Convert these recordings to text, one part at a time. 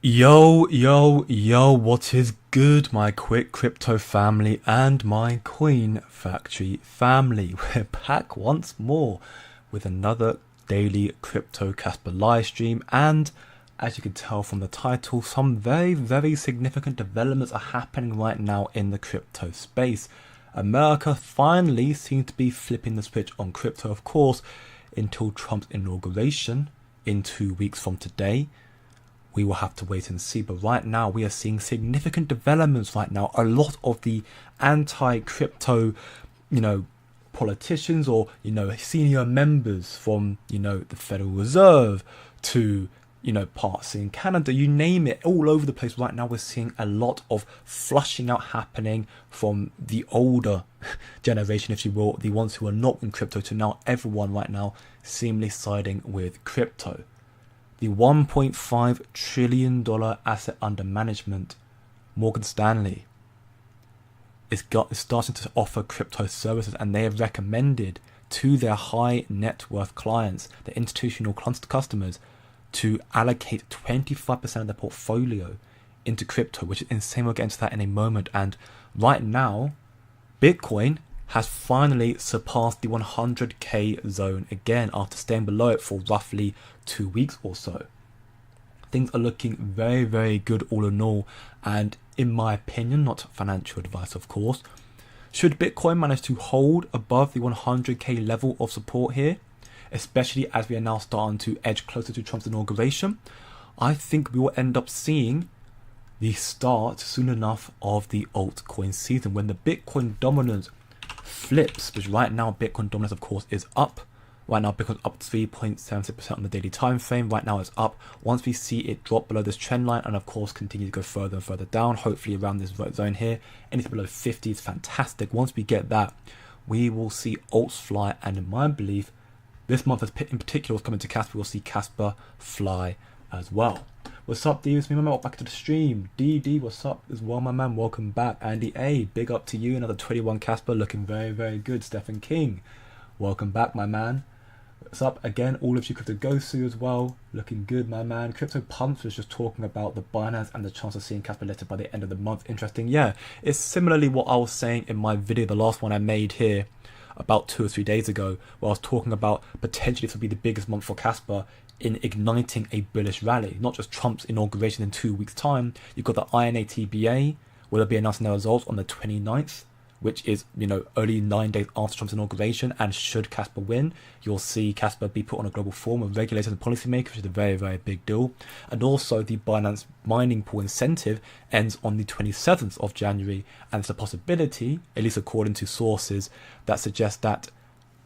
Yo, what is good, my quick crypto family and my coin factory family? We're back once more with another daily Crypto Casper live stream, and as you can tell from the title, some very significant developments are happening right now in the crypto space. America finally seems to be flipping the switch on crypto, of course, until Trump's inauguration in 2 weeks from today. We will have to wait and see, but right now we are seeing significant developments right now. A lot of the anti-crypto, politicians or, senior members from, the Federal Reserve to, parts in Canada, you name it, all over the place. Right now we're seeing a lot of flushing out happening from the older generation, if you will, the ones who are not in crypto, to now everyone right now seemingly siding with crypto. The $1.5 trillion asset under management, Morgan Stanley, is starting to offer crypto services, and they have recommended to their high net worth clients, their institutional customers, to allocate 25% of their portfolio into crypto, which is insane. We'll get into that in a moment. And right now, Bitcoin has finally surpassed the 100k zone again after staying below it for roughly 2 weeks or so. Things are looking very good all in all, and in my opinion, not financial advice of course, should Bitcoin manage to hold above the 100k level of support here, especially as we are now starting to edge closer to Trump's inauguration, I think we will end up seeing the start soon enough of the altcoin season, when the Bitcoin dominance flips, which right now Bitcoin dominance of course is up. Right now Bitcoin's up 3.76% on the daily time frame. Right now it's up. Once we see it drop below this trend line and of course continue to go further and further down, hopefully around this zone here, anything below 50 is fantastic. Once we get that, we will see alts fly, and in my belief, this month in particular, what's coming to Casper, we'll see Casper fly as well. What's up, D? It's me, my man. Welcome back to the stream. DD, what's up as well, my man? Welcome back. Andy A, big up to you. Another 21 Casper, looking very good. Stephen King, welcome back, my man. What's up again? All of you Crypto Gosu as well, looking good, my man. Crypto Pumps was just talking about the Binance and the chance of seeing Casper listed by the end of the month. Interesting. Yeah, it's similarly what I was saying in my video, the last one I made here about 2 or 3 days ago, where I was talking about potentially this would be the biggest month for Casper in igniting a bullish rally. Not just Trump's inauguration in 2 weeks time, you've got the INATBA, where they'll be announcing their results on the 29th, which is, only 9 days after Trump's inauguration. And should Casper win, you'll see Casper be put on a global forum of regulators and policymakers, which is a very big deal. And also the Binance mining pool incentive ends on the 27th of January, and it's a possibility, at least according to sources, that suggest that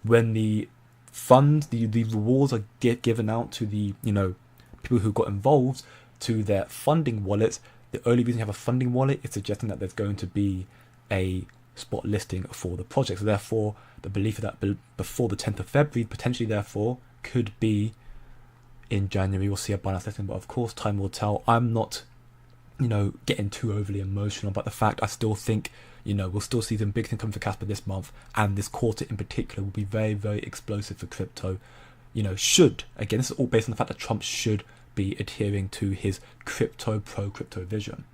when the funds, the rewards are given out to the people who got involved to their funding wallets, the only reason you have a funding wallet is suggesting that there's going to be a spot listing for the project. So therefore, the belief that before the 10th of February, potentially therefore, could be in January, we'll see a Binance listing. But of course, time will tell. I'm not, getting too overly emotional about the fact. I still think, we'll still see some big things coming for Casper this month, and this quarter in particular will be very explosive for crypto. Should, again, this is all based on the fact that Trump should be adhering to his crypto vision.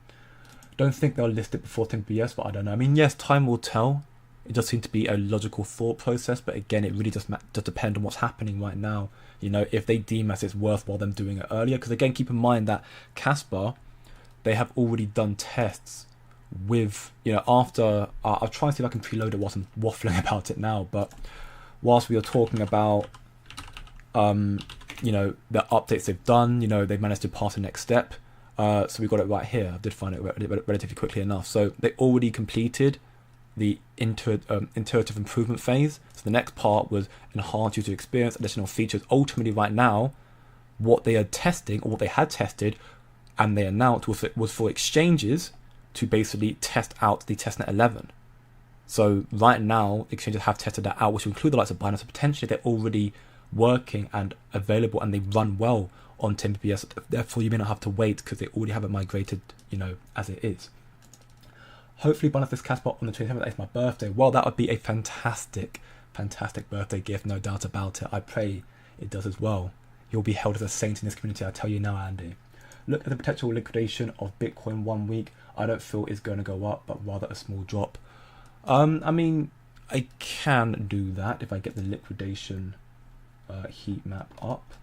Don't think they'll list it before 10 BS, but I don't know. I mean, yes, time will tell. It does seem to be a logical thought process, but again, it really does depend on what's happening right now. If they deem as it's worthwhile them doing it earlier, because again, keep in mind that Casper, they have already done tests with, after, I'll try and see if I can preload it whilst I'm waffling about it now, but whilst we are talking about, the updates they've done, they've managed to pass the next step. So we got it right here. I did find it relatively quickly enough. So they already completed the iterative improvement phase. So the next part was enhance user experience, additional features. Ultimately, right now, what they are testing, or what they had tested, and they announced was for exchanges to basically test out the testnet 11. So right now, exchanges have tested that out, which will include the likes of Binance. So potentially, they're already working and available, and they run well on 10 BPS. Therefore, you may not have to wait because they already have it migrated, as it is. Hopefully, Binance this Casper on the 27th. That is my birthday. Well, that would be a fantastic birthday gift, no doubt about it. I pray it does as well. You'll be held as a saint in this community, I tell you now, Andy. look at the potential liquidation of Bitcoin 1 week. I don't feel it's going to go up, but rather a small drop. I mean, I can do that if I get the liquidation heat map up.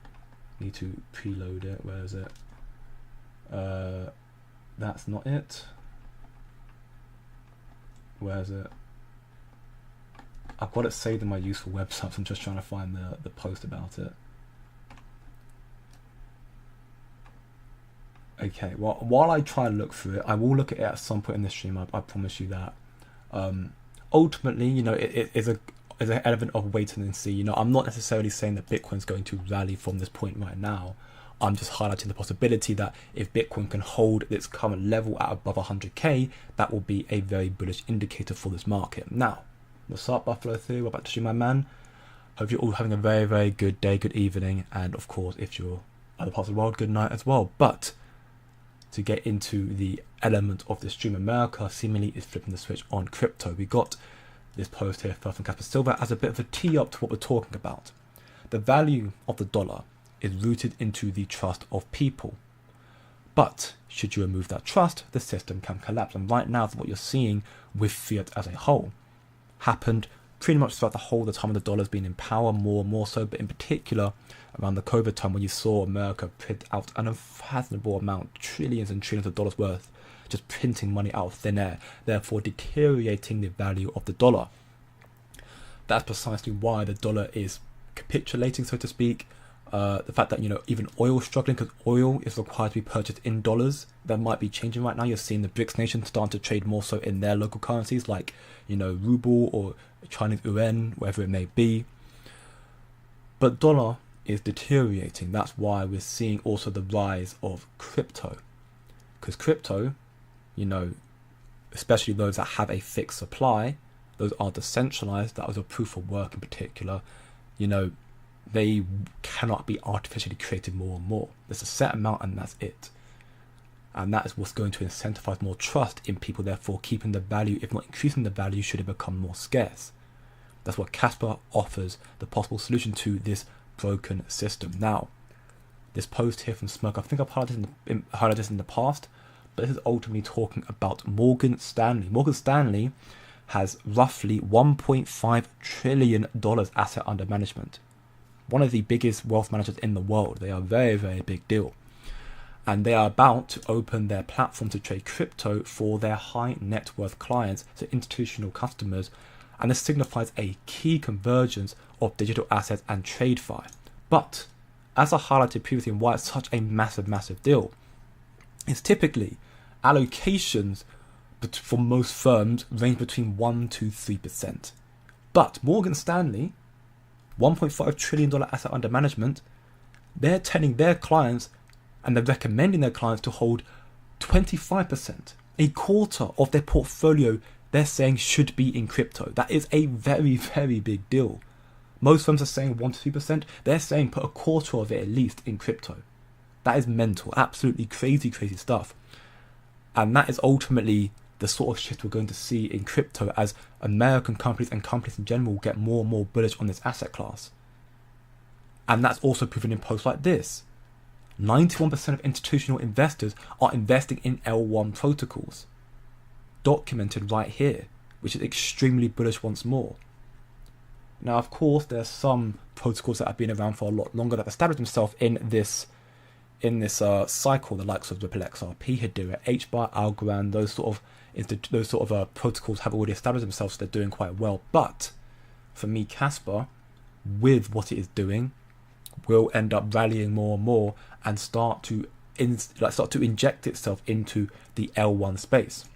Need to preload it. Where is it? That's not it. Where is it? I've got it saved in my useful websites. I'm just trying to find the post about it. Okay, well, while I try to look through it, I will look at it at some point in the stream. I promise you that. Ultimately, you know, it is an element of waiting and see. You know, I'm not necessarily saying that Bitcoin's going to rally from this point right now. I'm just highlighting the possibility that if Bitcoin can hold its current level at above 100k, that will be a very bullish indicator for this market. Now, what's up, Buffalo Theory? What about to you, my man? Hope you're all having a very, very good day, good evening, and of course, if you're other parts of the world, good night as well. But to get into the element of the stream, America seemingly is flipping the switch on crypto. We got this post here first from Kas Kaspa as a bit of a tee up to what we're talking about. The value of the dollar is rooted into the trust of people. But should you remove that trust, the system can collapse. And right now, what you're seeing with fiat as a whole happened pretty much throughout the whole the time of the dollar's been in power, more and more so, but in particular around the COVID time when you saw America print out an unfathomable amount, trillions and trillions of dollars worth, just printing money out of thin air, therefore deteriorating the value of the dollar. That's precisely why the dollar is capitulating, so to speak. The fact that, you know, even oil is struggling because oil is required to be purchased in dollars. That might be changing right now. You're seeing the BRICS nations starting to trade more so in their local currencies like, you know, ruble or Chinese yuan, whatever it may be. But dollar is deteriorating. That's why we're seeing also the rise of crypto. Because crypto, you know, especially those that have a fixed supply, those are decentralized, that was a proof of work in particular, you know, they cannot be artificially created more and more. There's a set amount and that's it. And that is what's going to incentivize more trust in people, therefore keeping the value, if not increasing the value, should it become more scarce. That's what Kaspa offers, the possible solution to this broken system. Now, this post here from Smirk, I think I've highlighted this in the past, but this is ultimately talking about Morgan Stanley. Morgan Stanley has roughly $1.5 trillion asset under management. One of the biggest wealth managers in the world. They are a very, very big deal. And they are about to open their platform to trade crypto for their high net worth clients, so institutional customers. And this signifies a key convergence of digital assets and TradeFi. But, as I highlighted previously and why it's such a massive, massive deal, it's typically allocations for most firms range between 1 to 3%. But Morgan Stanley, $1.5 trillion asset under management, they're telling their clients and they're recommending their clients to hold 25%, a quarter of their portfolio they're saying should be in crypto. That is a very, very big deal. Most firms are saying 1 to 3%. They're saying put a quarter of it at least in crypto. That is mental, absolutely crazy, crazy stuff. And that is ultimately the sort of shift we're going to see in crypto as American companies and companies in general get more and more bullish on this asset class. And that's also proven in posts like this. 91% of institutional investors are investing in L1 protocols. Documented right here, which is extremely bullish once more. Now, of course, there are some protocols that have been around for a lot longer that have established themselves in this cycle, the likes of Ripple XRP, Hedera, HBAR, Algorand, those sort of protocols have already established themselves, so they're doing quite well. But for me, Kaspa, with what it is doing, will end up rallying more and more and start to inject itself into the L1 space.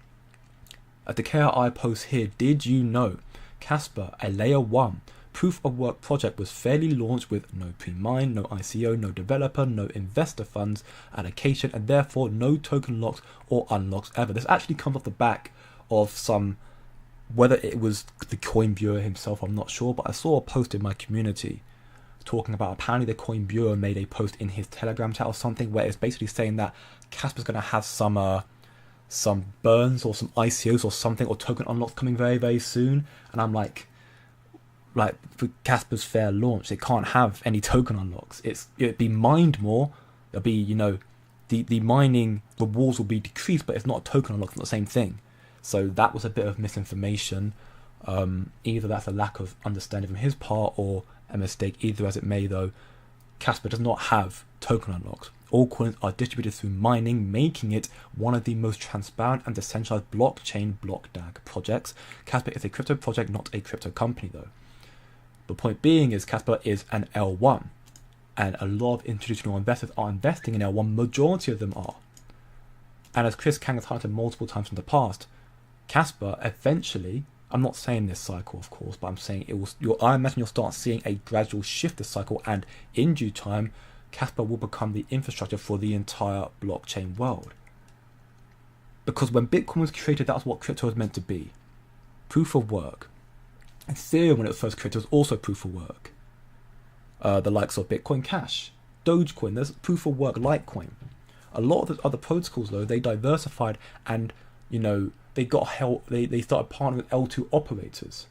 At the KRI post here, did you know Kaspa, a layer 1 proof of work project, was fairly launched with no pre-mine, no ICO, no developer, no investor funds allocation, and therefore no token locks or unlocks ever. This actually comes off the back of some, whether it was the coin bureau himself, I'm not sure, but I saw a post in my community talking about apparently the coin bureau made a post in his Telegram chat or something where it's basically saying that Kaspa's going to have some burns or some ICOs or something or token unlocks coming very, very soon. And I'm like for Kaspa's fair launch, it can't have any token unlocks. It'd be mined more. There'll be, the mining rewards will be decreased, but it's not a token unlock, it's not the same thing. So that was a bit of misinformation. Either that's a lack of understanding from his part or a mistake. Either as it may, though, Kaspa does not have token unlocks. All coins are distributed through mining, making it one of the most transparent and decentralized blockchain block DAG projects. Kaspa is a crypto project, not a crypto company, though. The point being is Kaspa is an L1, and a lot of institutional investors are investing in L1. Majority of them are. And as Chris Kang has highlighted multiple times in the past, Kaspa eventually, I'm not saying this cycle, of course, but I'm saying it will. I imagine you'll start seeing a gradual shift this cycle, and in due time, Kaspa will become the infrastructure for the entire blockchain world. Because when Bitcoin was created, that's what crypto was meant to be: proof of work. Ethereum, when it was first created, was also proof of work. The likes of Bitcoin Cash, Dogecoin, there's proof of work, Litecoin. A lot of the other protocols, though, they diversified and, they got help. They started partnering with L2 operators.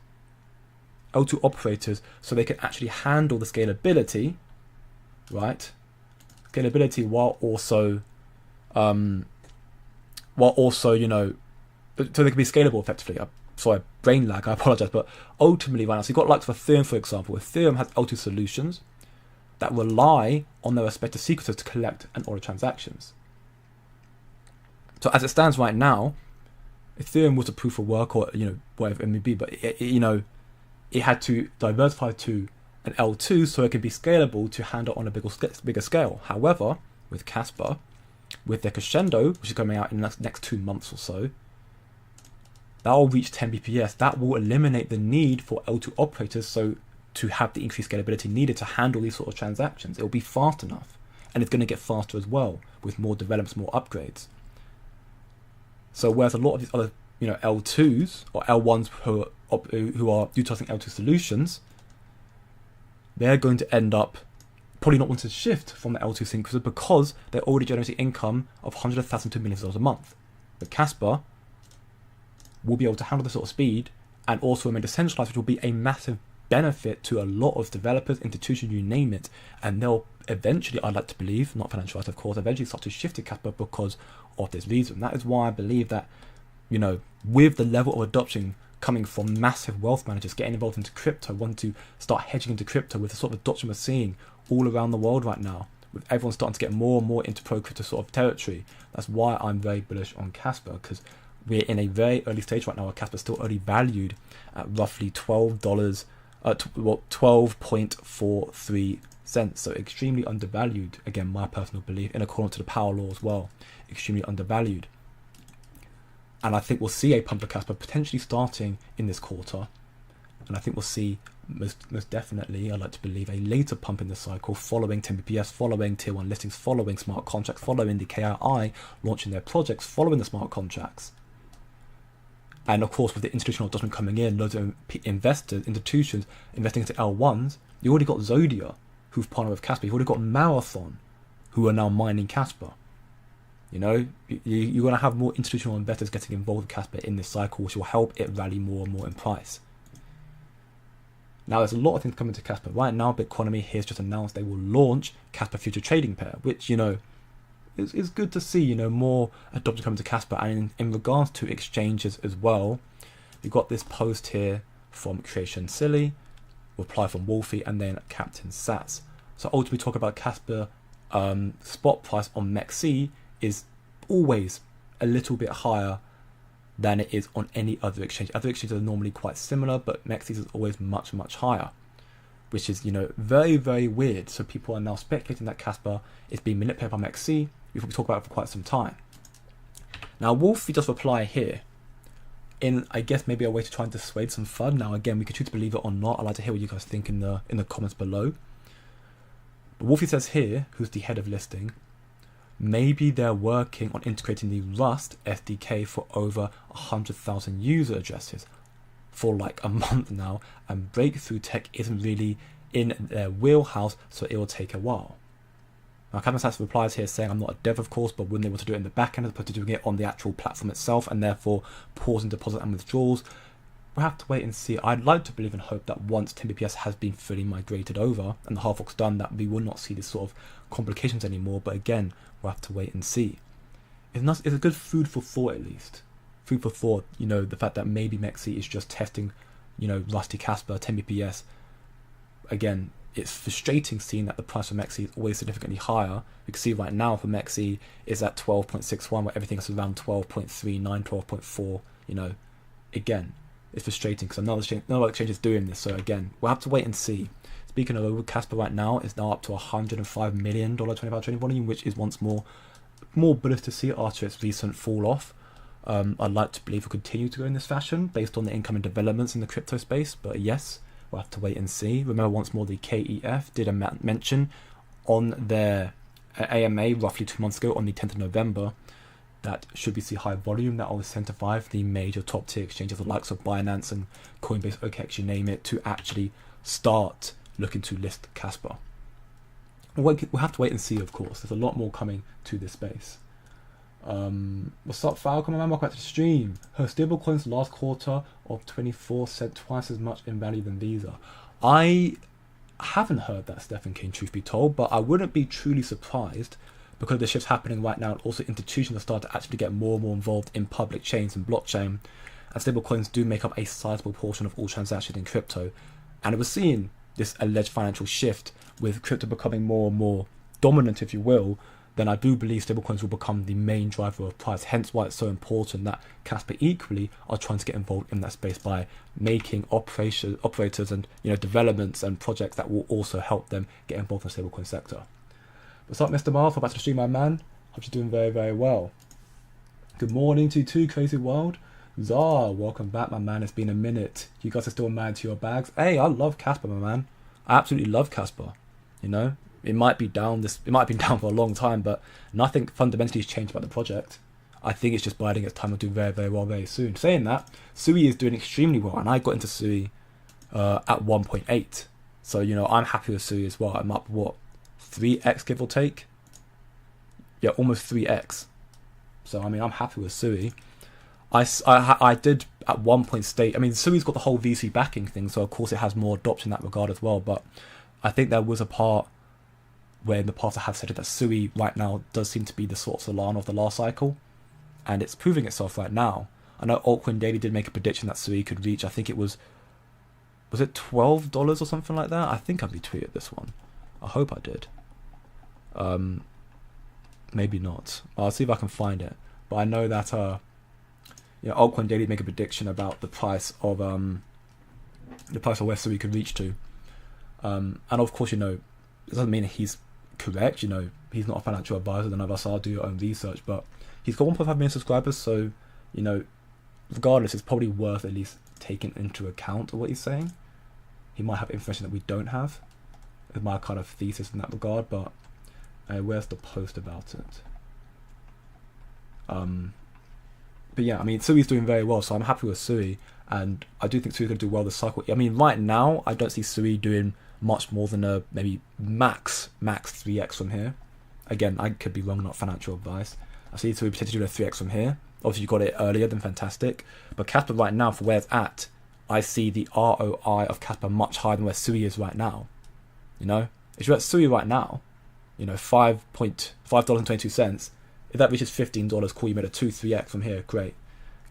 L2 operators, so they could actually handle the scalability, right? Scalability while also, so they could be scalable effectively. Sorry, brain lag, I apologize, but ultimately right now, so you've got likes of Ethereum, for example. Ethereum has L2 solutions that rely on their respective sequences to collect and order transactions. So as it stands right now, Ethereum was a proof of work, or whatever it may be, but it had to diversify to an L2 so it can be scalable to handle on a bigger scale. However, with Kaspa, with their Crescendo, which is coming out in the next 2 months or so, that will reach 10 BPS. That will eliminate the need for L2 operators so to have the increased scalability needed to handle these sort of transactions. It will be fast enough, and it's going to get faster as well with more developments, more upgrades. So whereas a lot of these other, L2s or L1s who are utilizing L2 solutions, they're going to end up probably not wanting to shift from the L2 sequences because they're already generating income of $100,000 to millions a month. But Kaspa will be able to handle this sort of speed and also remain decentralized, which will be a massive benefit to a lot of developers, institutions, you name it. And they'll eventually, I'd like to believe, not financialized of course, eventually start to shift to Kaspa because of this reason. That is why I believe that, with the level of adoption coming from massive wealth managers getting involved into crypto, wanting to start hedging into crypto, with the sort of adoption we're seeing all around the world right now, with everyone starting to get more and more into pro crypto sort of territory. That's why I'm very bullish on Kaspa, because we're in a very early stage right now where Kaspa is still only valued at roughly $12, 12.43 cents. So extremely undervalued. Again, my personal belief, in accordance to the power law as well, extremely undervalued. And I think we'll see a pump of Kaspa potentially starting in this quarter. And I think we'll see most definitely, I'd like to believe, a later pump in the cycle following 10 BPS, following tier 1 listings, following smart contracts, following the KII launching their projects, following the smart contracts. And of course, with the institutional adoption coming in, loads of investors, institutions investing into L1s, you already got Zodia, who've partnered with Kaspa. You've already got Marathon, who are now mining Kaspa. You're going to have more institutional investors getting involved with Kaspa in this cycle, which will help it rally more and more in price. Now, there's a lot of things coming to Kaspa. Right now, Bitconomy has just announced they will launch Kaspa Future Trading Pair, which, it's good to see, more adoption coming to Kaspa. And in regards to exchanges as well, we've got this post here from Creation Silly, reply from Wolfie, and then Captain Sats. So ultimately talk about Kaspa spot price on MEXC is always a little bit higher than it is on any other exchange. Other exchanges are normally quite similar, but MEXC is always much, much higher, which is, very, very weird. So people are now speculating that Kaspa is being manipulated by MEXC. We've probably talked about it for quite some time. Now, Wolfie does reply here in, I guess, maybe a way to try and dissuade some FUD. Now, again, we could choose to believe it or not. I'd like to hear what you guys think in the comments below. But Wolfie says here, who's the head of listing, maybe they're working on integrating the Rust SDK for over 100,000 user addresses for like a month now, and breakthrough tech isn't really in their wheelhouse, so it will take a while. Now, Captain Sats replies here saying, I'm not a dev, of course, but wouldn't they want to do it in the back end as opposed to doing it on the actual platform itself, and therefore pausing deposit and withdrawals? We'll have to wait and see. I'd like to believe and hope that once 10 BPS has been fully migrated over and the hard fork's done, that we will not see this sort of complications anymore. But again, we'll have to wait and see. It's a good food for thought, at least. Food for thought, the fact that maybe Mexi is just testing, Rusty Kaspa, 10 BPS. Again, it's frustrating seeing that the price for Mexi is always significantly higher. You can see right now for Mexi is at 12.61, where everything is around 12.39, 12.4. Again, it's frustrating because another exchange is doing this. So again, we'll have to wait and see. Speaking of Kaspa right now, it's now up to $105 million 25 trading volume, which is once more bullish to see after its recent fall off. I'd like to believe we'll continue to go in this fashion based on the incoming developments in the crypto space, but yes, we'll have to wait and see. Remember, once more, the KEF did a mention on their AMA roughly 2 months ago on the 10th of November that should we see high volume, that will incentivize the major top tier exchanges, the likes of Binance and Coinbase, OKX, you name it, to actually start looking to list Kaspa. We'll have to wait and see, of course. There's a lot more coming to this space. What's up, Falcon? My man, welcome back to the stream. Her stablecoins last quarter of 24 said twice as much in value than Visa. I haven't heard that, Stephen King, truth be told, but I wouldn't be truly surprised because the shifts happening right now, and also institutions are starting to actually get more and more involved in public chains and blockchain, and stablecoins do make up a sizable portion of all transactions in crypto. And we're seeing this alleged financial shift with crypto becoming more and more dominant, if you will. Then I do believe stablecoins will become the main driver of price. Hence why it's so important that Kaspa equally are trying to get involved in that space by making operators and developments and projects that will also help them get involved in the stablecoin sector. What's up, Mr. Miles? Welcome back to the stream, my man. Hope you're doing very, very well. Good morning to you too, Crazy World. Zar, welcome back, my man. It's been a minute. You guys are still mad to your bags. Hey, I love Kaspa, my man. I absolutely love Kaspa. It might be down for a long time, but nothing fundamentally has changed about the project. I think it's just biding its time to do very, very well very soon. Saying that, Sui is doing extremely well, and I got into Sui at 1.8. So, I'm happy with Sui as well. I'm up, 3x give or take? Yeah, almost 3x. So, I'm happy with Sui. I did at one point state, Sui's got the whole VC backing thing, so of course it has more adoption in that regard as well, but I think there was a part where in the past I have said it that Sui right now does seem to be the sort of Solana of the last cycle, and it's proving itself right now. I know Altcoin Daily did make a prediction that Sui could reach, I think it was it $12 or something like that? I think I retweeted this one. I hope I did. Maybe not. I'll see if I can find it. But I know that Altcoin Daily make a prediction about the price of where Sui could reach to. And of course, it doesn't mean he's correct. He's not a financial advisor. None of us are. Do your own research. But he's got 1.5 million subscribers, so regardless, it's probably worth at least taking into account of what he's saying. He might have information that we don't have. Is my kind of thesis in that regard. But where's the post about it? But yeah, Sui's doing very well, so I'm happy with Sui, and I do think Sui's going to do well this cycle. Right now, I don't see Sui doing much more than a maybe max 3x from here. Again, I could be wrong, not financial advice. I see Sui potentially doing a 3x from here. Obviously, you got it earlier, then fantastic. But Kaspa right now, for where it's at, I see the ROI of Kaspa much higher than where Sui is right now. If you're at Sui right now, $5.22. If that reaches $15, cool, you made a 2-3x from here, great.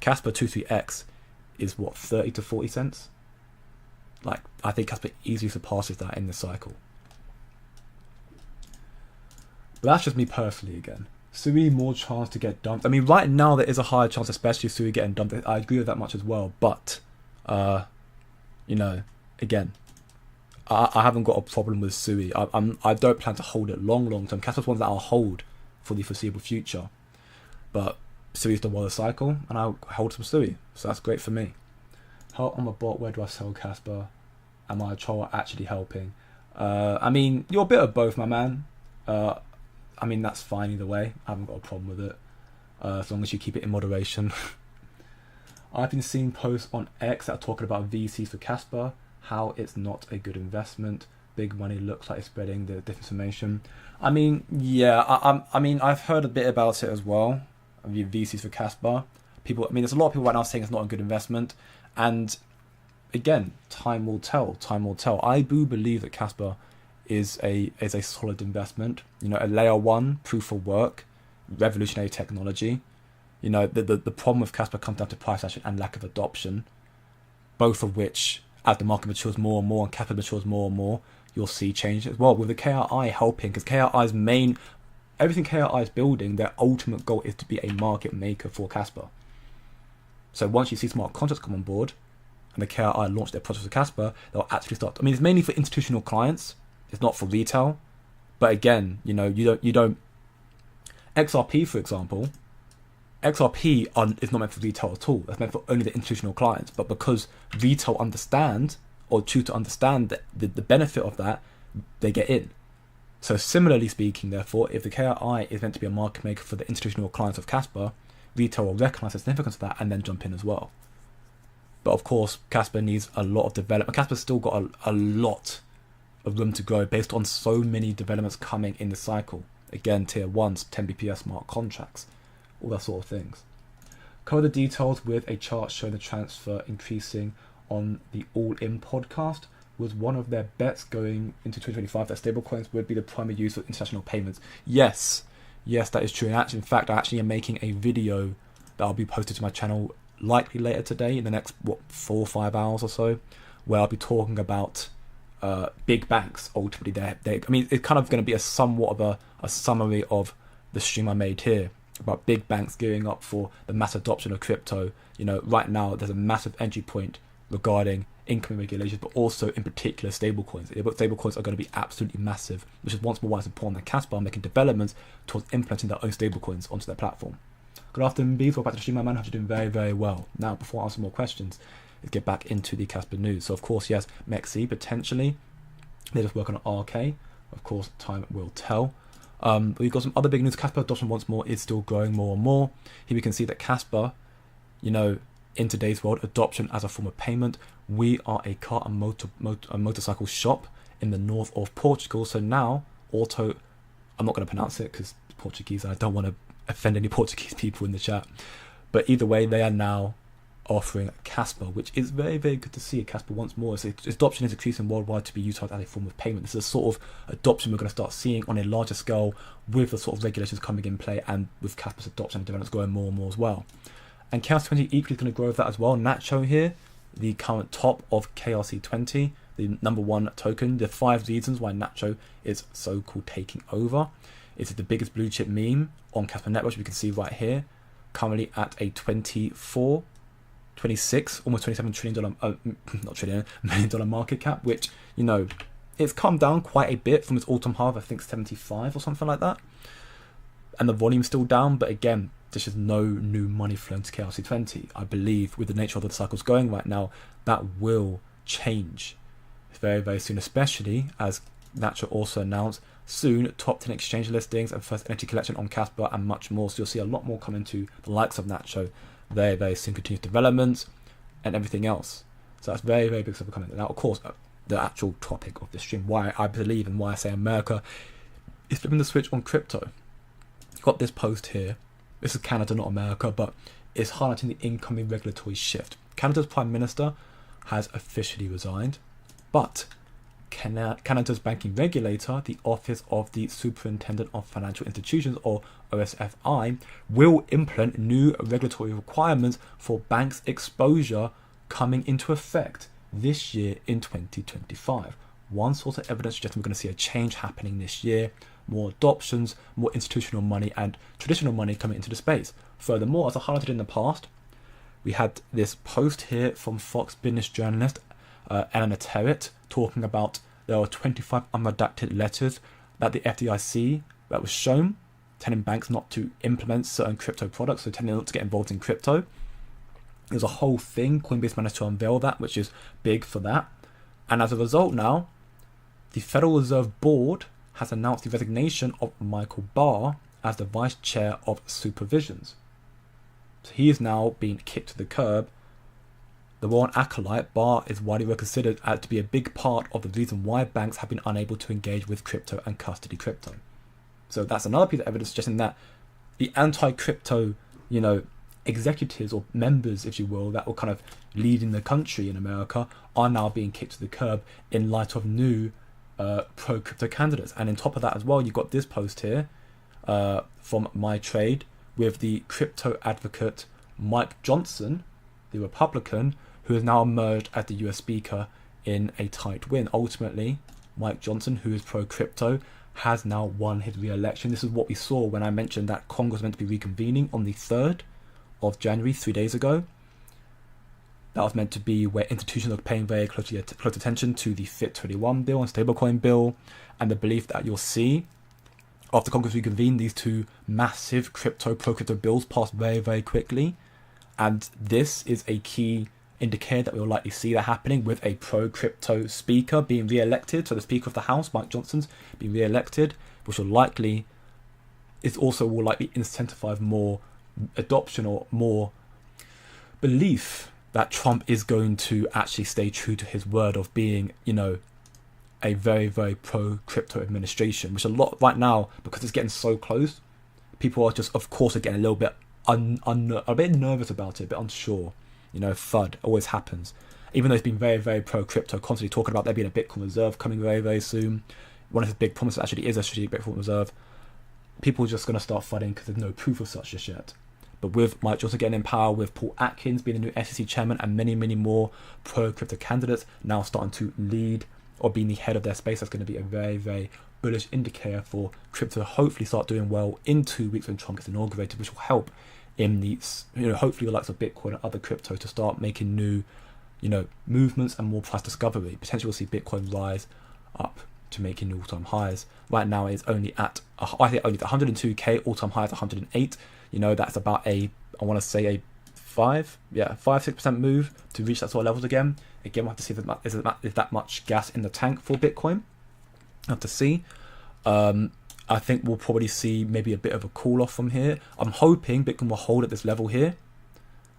Kaspa 2-3x is what, 30 to 40 cents? I think Kaspa easily surpasses that in this cycle. But that's just me personally again. Sui more chance to get dumped. Right now there is a higher chance, especially Sui getting dumped. I agree with that much as well. But, again, I haven't got a problem with Sui. I don't plan to hold it long term. Kaspa's one that I'll hold for the foreseeable future. But Sui's done well the cycle, and I'll hold some Sui. So that's great for me. Help on my bot, where do I sell Kaspa? Am I a troll actually helping? You're a bit of both, my man. That's fine either way. I haven't got a problem with it. As long as you keep it in moderation. I've been seeing posts on X that are talking about VCs for Kaspa, how it's not a good investment. Big money looks like it's spreading the disinformation. I've heard a bit about it as well. VCs for Kaspa. There's a lot of people right now saying it's not a good investment. And again, time will tell. I do believe that Kaspa is a solid investment. You know, a layer one proof of work, revolutionary technology. You know, the problem with Kaspa comes down to price action and lack of adoption, both of which, as the market matures more and more and Kaspa matures more and more, you'll see change as well, with the KRI helping, because KRI's everything KRI is building, their ultimate goal is to be a market maker for Kaspa. So once you see smart contracts come on board and the KRI launch their projects with Kaspa, they'll actually start. I mean, it's mainly for institutional clients. It's not for retail. But again, you know, you don't. XRP, for example, XRP is not meant for retail at all. That's meant for only the institutional clients. But because retail understand or choose to understand the benefit of that, they get in. So similarly speaking, therefore, if the KRI is meant to be a market maker for the institutional clients of Kaspa, retail will recognize the significance of that and then jump in as well. But of course, Kaspa needs a lot of development. Kaspa's still got a lot of room to grow based on so many developments coming in the cycle. Again, tier 1s, 10 BPS smart contracts, all that sort of things. Cover the details with a chart showing the transfer increasing on the All-In podcast. Was one of their bets going into 2025 that stablecoins would be the primary use of international payments? Yes, that is true. And actually, in fact, I actually am making a video that I'll be posted to my channel likely later today in the next 4 or 5 hours or so, where I'll be talking about big banks. Ultimately, I mean, it's kind of going to be a somewhat of a summary of the stream I made here about big banks gearing up for the mass adoption of crypto. You know, right now there's a massive entry point regarding incoming regulations, but also in particular stablecoins. Stablecoins are going to be absolutely massive, which is once more why it's important that Kaspa are making developments towards implementing their own stablecoins onto their platform. Good afternoon, Bees. Welcome back to the stream, my man. Hope you're doing very, very well. Now, before I answer more questions, let's get back into the Kaspa news. So, of course, yes, Mexi, potentially. They're just working on RK. Of course, time will tell. But we've got some other big news. Kaspa adoption once more is still growing more and more. Here we can see that Kaspa, you know, in today's world, adoption as a form of payment. We are a car and motorcycle shop in the north of Portugal. So now, I'm not going to pronounce it because it's Portuguese. I don't want to offend any Portuguese people in the chat. But either way, they are now offering Kaspa, which is very, very good to see. Kaspa once more. So adoption is increasing worldwide to be utilised as a form of payment. This is a sort of adoption we're going to start seeing on a larger scale with the sort of regulations coming in play and with Kaspa's adoption and developments growing more and more as well. And KRC20 equally is going to grow with that as well. Nacho here, the current top of KRC20, the number one token. The 5 reasons why Nacho is so-called taking over. It's the biggest blue chip meme on Kaspa Network, which we can see right here. Currently at a 24, 26, almost $27 million dollar market cap, which, you know, it's come down quite a bit from its all-time high of, I think, 75 or something like that. And the volume's still down, but again, there's just no new money flowing to KRC20. I believe with the nature of the cycles going right now, that will change very, very soon, especially as Nacho also announced soon top 10 exchange listings and first entity collection on Kaspa and much more. So you'll see a lot more coming to the likes of Nacho very, very soon, continuous developments and everything else. So that's very, very big stuff coming. Now, of course, the actual topic of the stream, why I believe and why I say America is flipping the switch on crypto. Got this post here. This is Canada, not America, but it's highlighting the incoming regulatory shift. Canada's Prime Minister has officially resigned, but Canada's banking regulator, the Office of the Superintendent of Financial Institutions, or OSFI, will implement new regulatory requirements for banks' exposure coming into effect this year in 2025. One source of evidence suggests we're going to see a change happening this year. More adoptions, more institutional money and traditional money coming into the space. Furthermore, as I highlighted in the past, we had this post here from Fox business journalist Eleanor Terrett talking about there are 25 unredacted letters that the FDIC that was shown telling banks not to implement certain crypto products, so telling them not to get involved in crypto. There's a whole thing. Coinbase managed to unveil that, which is big for that. And as a result now, the Federal Reserve Board has announced the resignation of Michael Barr as the Vice Chair of Supervisions. So he is now being kicked to the curb. The Warren acolyte, Barr is widely considered to be a big part of the reason why banks have been unable to engage with crypto and custody crypto. So that's another piece of evidence suggesting that the anti-crypto, you know, executives or members, if you will, that were kind of leading the country in America are now being kicked to the curb in light of new pro-crypto candidates. And on top of that as well, you've got this post here from My Trade with the crypto advocate Mike Johnson, the Republican, who has now emerged as the US Speaker in a tight win. Ultimately, Mike Johnson, who is pro-crypto, has now won his re-election. This is what we saw when I mentioned that Congress was meant to be reconvening on the 3rd of January, 3 days ago. That was meant to be where institutions are paying very close attention to the FIT21 bill and stablecoin bill, and the belief that you'll see after Congress reconvened, these two massive pro-crypto bills passed very, very quickly. And this is a key indicator that we'll likely see that happening with a pro-crypto speaker being re-elected. So the Speaker of the House, Mike Johnson's, being re-elected, which will likely incentivize more adoption or more belief that Trump is going to actually stay true to his word of being, a very, very pro-crypto administration, which a lot right now, because it's getting so close, people are just, of course, are getting a little bit a bit nervous about it, a bit unsure. FUD always happens. Even though he's been very, very pro-crypto, constantly talking about there being a Bitcoin reserve coming very, very soon. One of his big promises actually is a strategic Bitcoin reserve. People are just going to start flooding because there's no proof of such just yet. But with Mike Johnson getting in power, with Paul Atkins being the new SEC chairman, and many, many more pro-crypto candidates now starting to lead or being the head of their space, that's going to be a very, very bullish indicator for crypto to hopefully start doing well in 2 weeks when Trump gets inaugurated, which will help in these, hopefully the likes of Bitcoin and other crypto to start making new, movements and more price discovery. Potentially we'll see Bitcoin rise up to making new all-time highs. Right now it's only at, I think only at 102k, all-time high is 108. That's about I want to say a 5-6% move to reach that sort of levels again. Again, we'll have to see if that much gas in the tank for Bitcoin. Have to see. I think we'll probably see maybe a bit of a cool off from here. I'm hoping Bitcoin will hold at this level here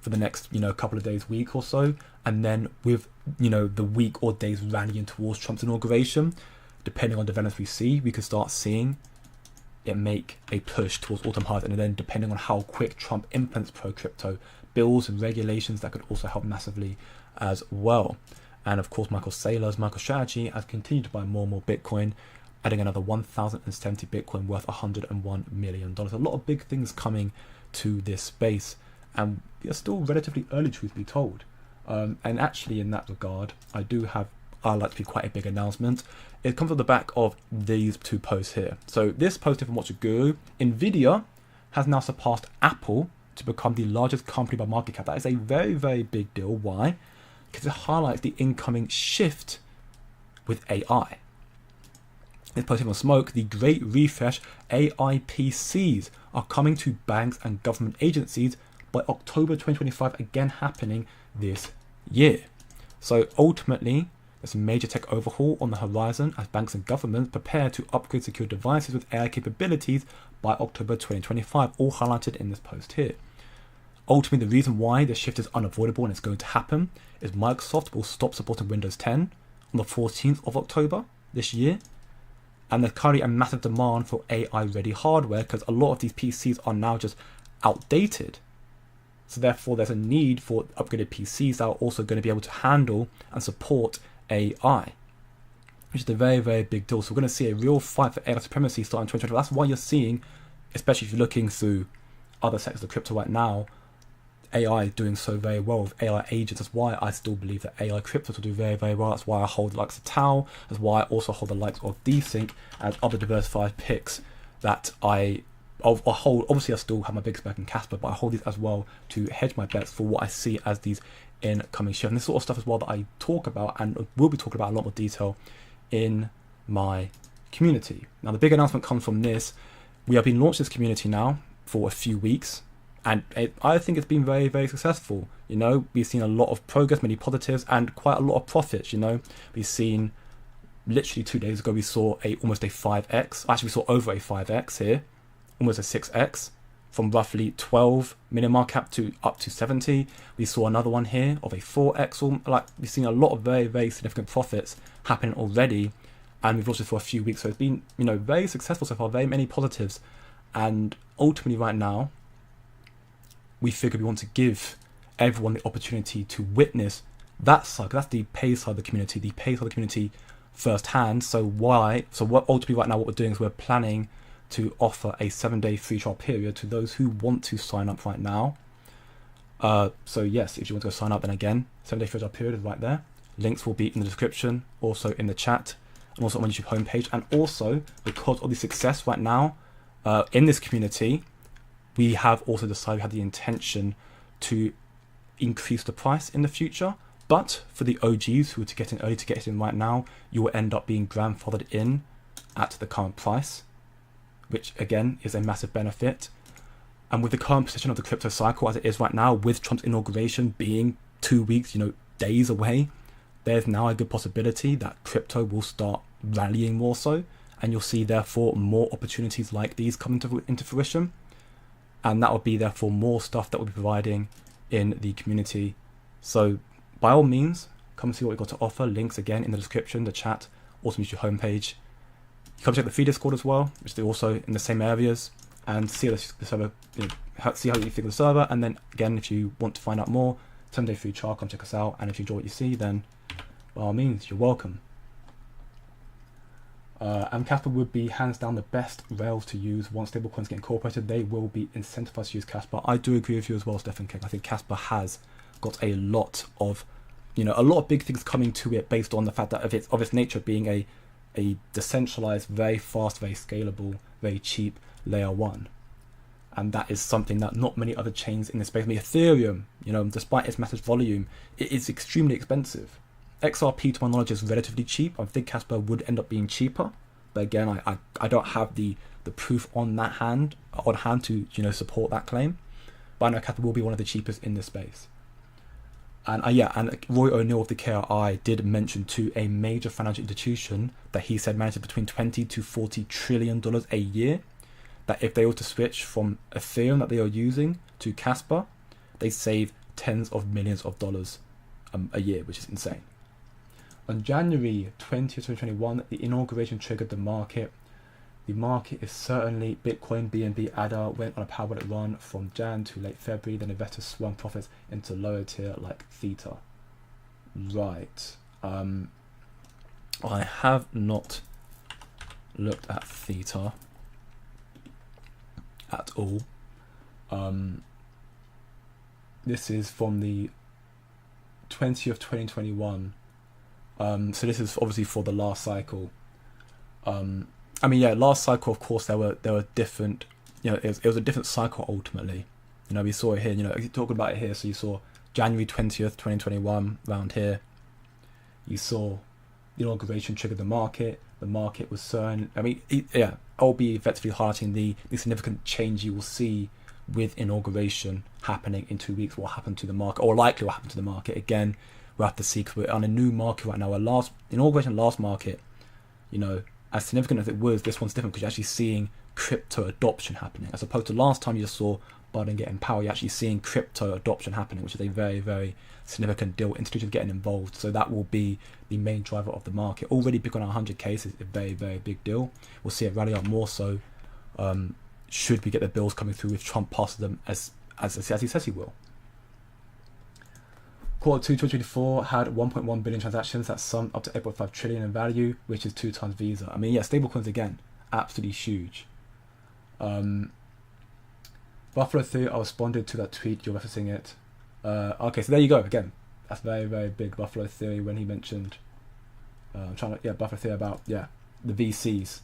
for the next, couple of days, week or so. And then with, the week or days rallying towards Trump's inauguration, depending on developments we see, we could start seeing it make a push towards all-time highs. And then depending on how quick Trump implements pro-crypto bills and regulations, that could also help massively as well. And of course, Michael Saylor's MicroStrategy has continued to buy more and more Bitcoin, adding another 1,070 Bitcoin worth $101 million. A lot of big things coming to this space, and we are still relatively early, truth be told. And actually, in that regard, I like to be quite a big announcement. It comes on the back of these two posts here. So this post from Watch a Guru, Nvidia has now surpassed Apple to become the largest company by market cap. That is a very, very big deal. Why? Because it highlights the incoming shift with AI. This posting on Smoke, the great refresh AI PCs are coming to banks and government agencies by October 2025, again happening this year. So ultimately, there's a major tech overhaul on the horizon as banks and governments prepare to upgrade secure devices with AI capabilities by October 2025, all highlighted in this post here. Ultimately, the reason why this shift is unavoidable and it's going to happen is Microsoft will stop supporting Windows 10 on the 14th of October this year. And there's currently a massive demand for AI-ready hardware because a lot of these PCs are now just outdated. So therefore, there's a need for upgraded PCs that are also going to be able to handle and support AI, which is a very, very big deal. So we're going to see a real fight for AI supremacy starting in 2020. That's why you're seeing, especially if you're looking through other sectors of crypto right now, AI is doing so very well with AI agents. That's why I still believe that AI cryptos will do very, very well. That's why I hold the likes of Tau. That's why I also hold the likes of Desync as other diversified picks that I hold. Obviously, I still have my big spec in Casper, but I hold these as well to hedge my bets for what I see as these incoming shifts. And this sort of stuff as well that I talk about and will be talking about in a lot more detail in my community. Now, the big announcement comes from this. We have been launched this community now for a few weeks. And I think it's been very, very successful. We've seen a lot of progress, many positives, and quite a lot of profits. We've seen, literally 2 days ago, we saw almost a 5x. Actually, we saw over a 5x here, almost a 6x, from roughly 12 million market cap to up to 70. We saw another one here of a 4x. We've seen a lot of very, very significant profits happening already, and we've launched it for a few weeks. So it's been, very successful so far. Very many positives, and ultimately, right now, we figured we want to give everyone the opportunity to witness that side. That's the pay side of the community. The pay side of the community firsthand. So what ultimately right now what we're doing is we're planning to offer a 7-day free trial period to those who want to sign up right now. So yes, if you want to go sign up, then again, 7-day free trial period is right there. Links will be in the description, also in the chat, and also on the YouTube homepage. And also, because of the success right now in this community, we have also decided we have the intention to increase the price in the future. But for the OGs who are to get in early, to get in right now, you will end up being grandfathered in at the current price, which again is a massive benefit. And with the current position of the crypto cycle as it is right now, with Trump's inauguration being 2 weeks, days away, there's now a good possibility that crypto will start rallying more so, and you'll see therefore more opportunities like these come into fruition, and that will be therefore more stuff that we'll be providing in the community. So by all means, come see what we've got to offer. Links again in the description, the chat, also your homepage. Come check the free Discord as well, which is also in the same areas, and see the server, see how you think of the server. And then again, if you want to find out more, 7-day free trial, come check us out. And if you enjoy what you see, then by all means, you're welcome. And Kaspa would be hands down the best rails to use. Once stablecoins get incorporated, they will be incentivized to use Kaspa. I do agree with you as well, Stephen King. I think Kaspa has got a lot of big things coming to it based on the fact that of its nature being a decentralized, very fast, very scalable, very cheap layer 1. And that is something that not many other chains in this space, Ethereum, despite its massive volume, it is extremely expensive. XRP, to my knowledge, is relatively cheap. I think Kaspa would end up being cheaper, but again, I don't have the proof on hand to support that claim. But I know Kaspa will be one of the cheapest in this space. And and Roy O'Neill of the KRI did mention to a major financial institution that he said manages between $20 to $40 trillion a year, that if they were to switch from Ethereum that they are using to Kaspa, they save tens of millions of dollars a year, which is insane. On January 20th, 2021, the inauguration triggered the market. The market is certainly Bitcoin, BNB, ADA went on a parabolic run from Jan to late February. Then investors swung profits into lower tier like Theta. Right. I have not looked at Theta at all. This is from the 20th of 2021. So this is obviously for the last cycle. Last cycle, of course, there were different, it was a different cycle ultimately. We saw it here, talking about it here. So you saw January 20th, 2021, around here. You saw the inauguration triggered the market. The market was certain. I'll be effectively highlighting the significant change you will see with inauguration happening in 2 weeks. What happened to the market, or likely what happened to the market. Again, we'll have to see, because we're on a new market right now. Our inauguration last market, as significant as it was, this one's different because you're actually seeing crypto adoption happening, as opposed to last time you just saw Biden getting power. You're actually seeing crypto adoption happening, which is a very, very significant deal. Institutions getting involved, so that will be the main driver of the market. Already big on 100K is a very, very big deal. We'll see it rally up more so should we get the bills coming through, if Trump passes them as he says he will. Quarter 2 2024 had 1.1 billion transactions that summed up to 8.5 trillion in value, which is 2 times Visa. Stablecoins again, absolutely huge. Buffalo 3, I responded to that tweet, you're referencing it. Okay, so there you go. Again, that's very, very big. Buffalo Theory, when he mentioned Buffalo Theory about the VCs,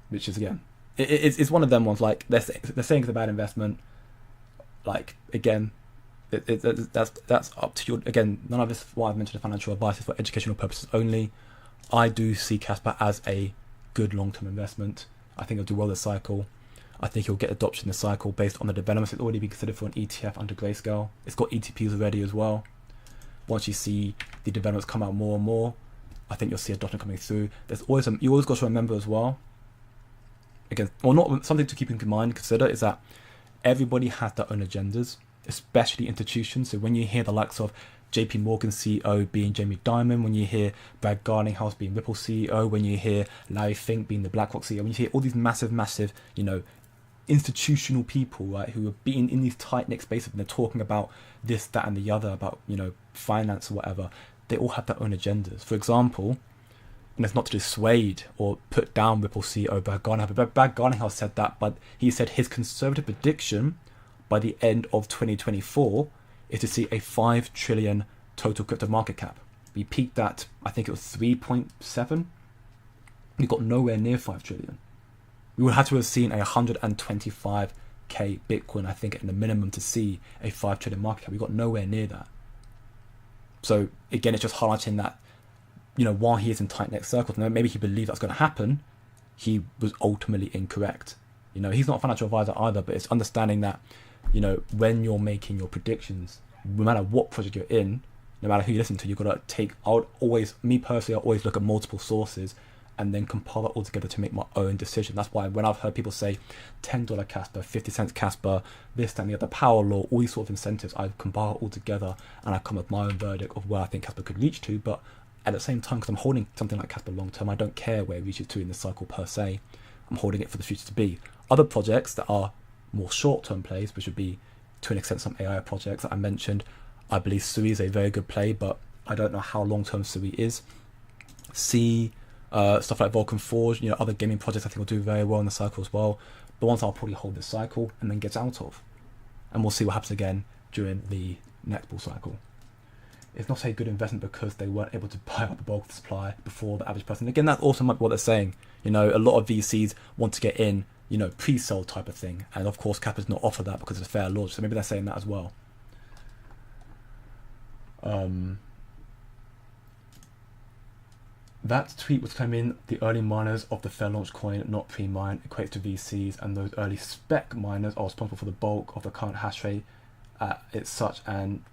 which is again, it's one of them ones. Like they're saying it's a bad investment. Like again, that's up to you. Again, none of this what I've mentioned financial advice is for educational purposes only. I do see Kaspa as a good long-term investment. I think it'll do well this cycle. I think he'll get adoption this cycle based on the developments. It's already been considered for an ETF under Grayscale. It's got ETPs already as well. Once you see the developments come out more and more, I think you'll see adoption coming through. There's always you always got to remember as well. Again, or not something to keep in mind, consider is that everybody has their own agendas, especially institutions. So when you hear the likes of JP Morgan CEO being Jamie Dimon, when you hear Brad Garlinghouse being Ripple CEO, when you hear Larry Fink being the BlackRock CEO, when you hear all these massive, institutional people, right, who are being in these tight-knit spaces and they're talking about this, that, and the other, about, finance or whatever, they all have their own agendas. For example, And it's not to dissuade or put down Ripple CEO Brad Garlinghouse. But Brad Garlinghouse said that, but he said his conservative prediction by the end of 2024 is to see a 5 trillion total crypto market cap. We peaked at, I think it was 3.7. We got nowhere near 5 trillion. We would have to have seen a 125k Bitcoin, I think, in the minimum to see a 5 trillion market cap. We got nowhere near that. So again, it's just highlighting that, you know, while he is in tight-knit circles, maybe he believed that's going to happen, he was ultimately incorrect. You know, he's not a financial advisor either, but it's understanding that, you know, when you're making your predictions, no matter what project you're in, no matter who you listen to, you've got to take, me personally, I always look at multiple sources and then compile it all together to make my own decision. That's why when I've heard people say $10 Casper, 50 cents Casper, this, that, and the other, power law, all these sort of incentives, I compile it all together and I come up with my own verdict of where I think Casper could reach to. But at the same time, because I'm holding something like Casper long term, I don't care where it reaches to in the cycle per se. I'm holding it for the future to be. Other projects that are more short-term plays, which would be to an extent some AI projects that I mentioned, I believe Sui is a very good play, but I don't know how long-term Sui is. Stuff like Vulcan Forge, you know, other gaming projects I think will do very well in the cycle as well. The ones I'll probably hold this cycle and then get out of. And we'll see what happens again during the next bull cycle. It's not a good investment because they weren't able to buy up the bulk of the supply before the average person. Again, that also might be what they're saying. You know, a lot of VCs want to get in, you know, pre-sale type of thing. And of course, Kappa's not offer that because it's a fair launch. So maybe they're saying that as well. That tweet was claiming the early miners of the fair launch coin, not pre-mine, equates to VCs, and those early spec miners are responsible for the bulk of the current hash rate. It's such an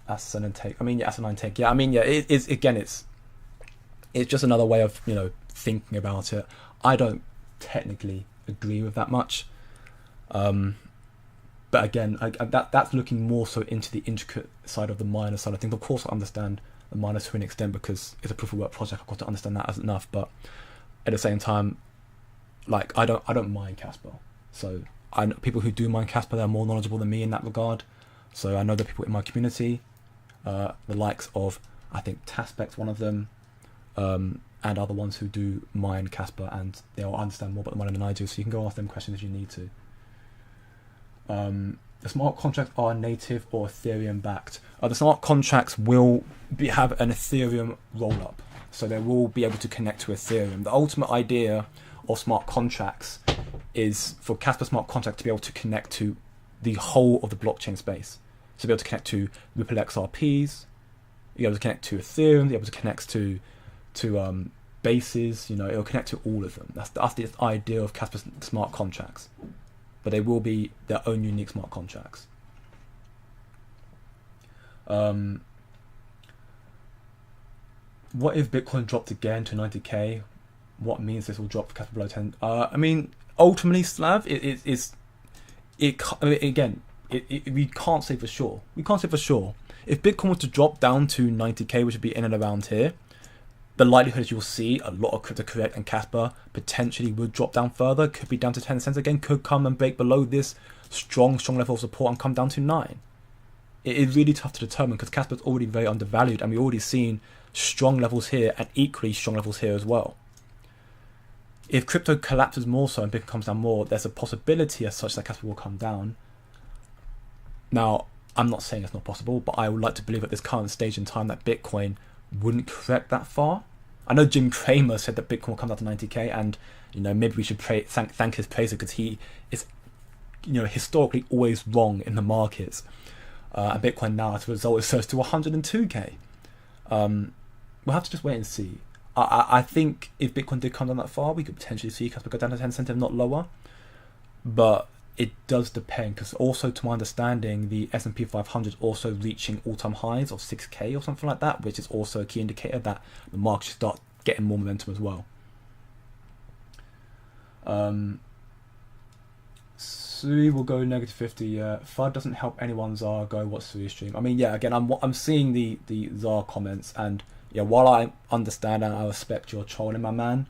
asinine take. I mean, yeah, asinine take. Yeah, I mean, yeah, it's again, it's just another way of, you know, thinking about it. I don't technically agree with that much. But again, that's looking more so into the intricate side of the miner side of things. Of course, I understand the miners to an extent because it's a proof of work project. I've got to understand that as enough. But at the same time, like I don't mine Casper. So I know people who do mine Casper, they're more knowledgeable than me in that regard. So I know the people in my community, the likes of, I think Taspec's one of them, and other ones who do mine Casper, and they'll understand more about the mining than I do. So you can go ask them questions if you need to. The smart contracts are native or Ethereum backed. The smart contracts will have an Ethereum roll up, so they will be able to connect to Ethereum. The ultimate idea of smart contracts is for Casper smart contract to be able to connect to the whole of the blockchain space. So be able to connect to Ripple XRPs, be able to connect to Ethereum, be able to connect to bases. You know, it'll connect to all of them. That's the idea of Casper smart contracts. But they will be their own unique smart contracts. What if Bitcoin dropped again to 90k? What means this will drop for Casper below 10? I mean, ultimately, Slav, we can't say for sure. We can't say for sure. If Bitcoin was to drop down to 90k, which would be in and around here, the likelihood is you'll see a lot of Crypto Correct and Casper potentially would drop down further. Could be down to 10 cents again. Could come and break below this strong level of support and come down to 9. It is really tough to determine because Casper's already very undervalued, and we've already seen strong levels here and equally strong levels here as well. If crypto collapses more so and Bitcoin comes down more, there's a possibility as such that Casper will come down. Now, I'm not saying it's not possible, but I would like to believe at this current stage in time that Bitcoin wouldn't correct that far. I know Jim Cramer said that Bitcoin will come down to 90k, and you know, maybe we should thank his praiser because he is, you know, historically always wrong in the markets. And Bitcoin now, as a result, is surged to 102k. We'll have to just wait and see. I think if Bitcoin did come down that far, we could potentially see Casper go down to 10 cents, if not lower. But it does depend, because also to my understanding, the S&P 500 also reaching all-time highs of 6k or something like that, which is also a key indicator that the market should start getting more momentum as well. Sui will go negative 50. Yeah, FUD doesn't help anyone's ZAR go watch Sui stream. I mean, yeah, again, I'm seeing the ZAR comments, and yeah, while I understand and I respect your trolling, my man,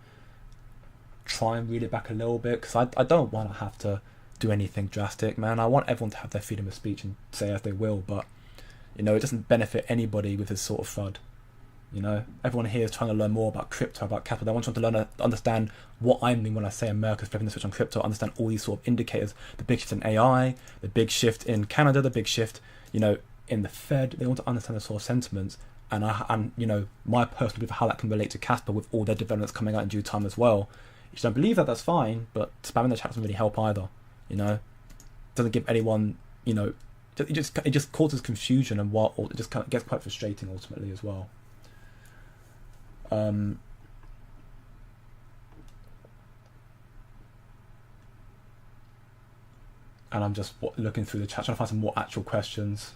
try and read it back a little bit, because I don't want to have to do anything drastic, man. I want everyone to have their freedom of speech and say as they will, but you know, it doesn't benefit anybody with this sort of FUD. You know, everyone here is trying to learn more about crypto, about capital. They want to learn, understand what I mean when I say America's flipping the switch on crypto. Understand all these sort of indicators: the big shift in AI, the big shift in Canada, the big shift, you know, in the Fed. They want to understand the sort of sentiments, and you know, my personal belief of how that can relate to Casper with all their developments coming out in due time as well. If you don't believe that, that's fine, but spamming the chat doesn't really help either. You know, doesn't give anyone, you know, it just causes confusion, and what it just kind of gets quite frustrating ultimately as well. And I'm just looking through the chat, trying to find some more actual questions.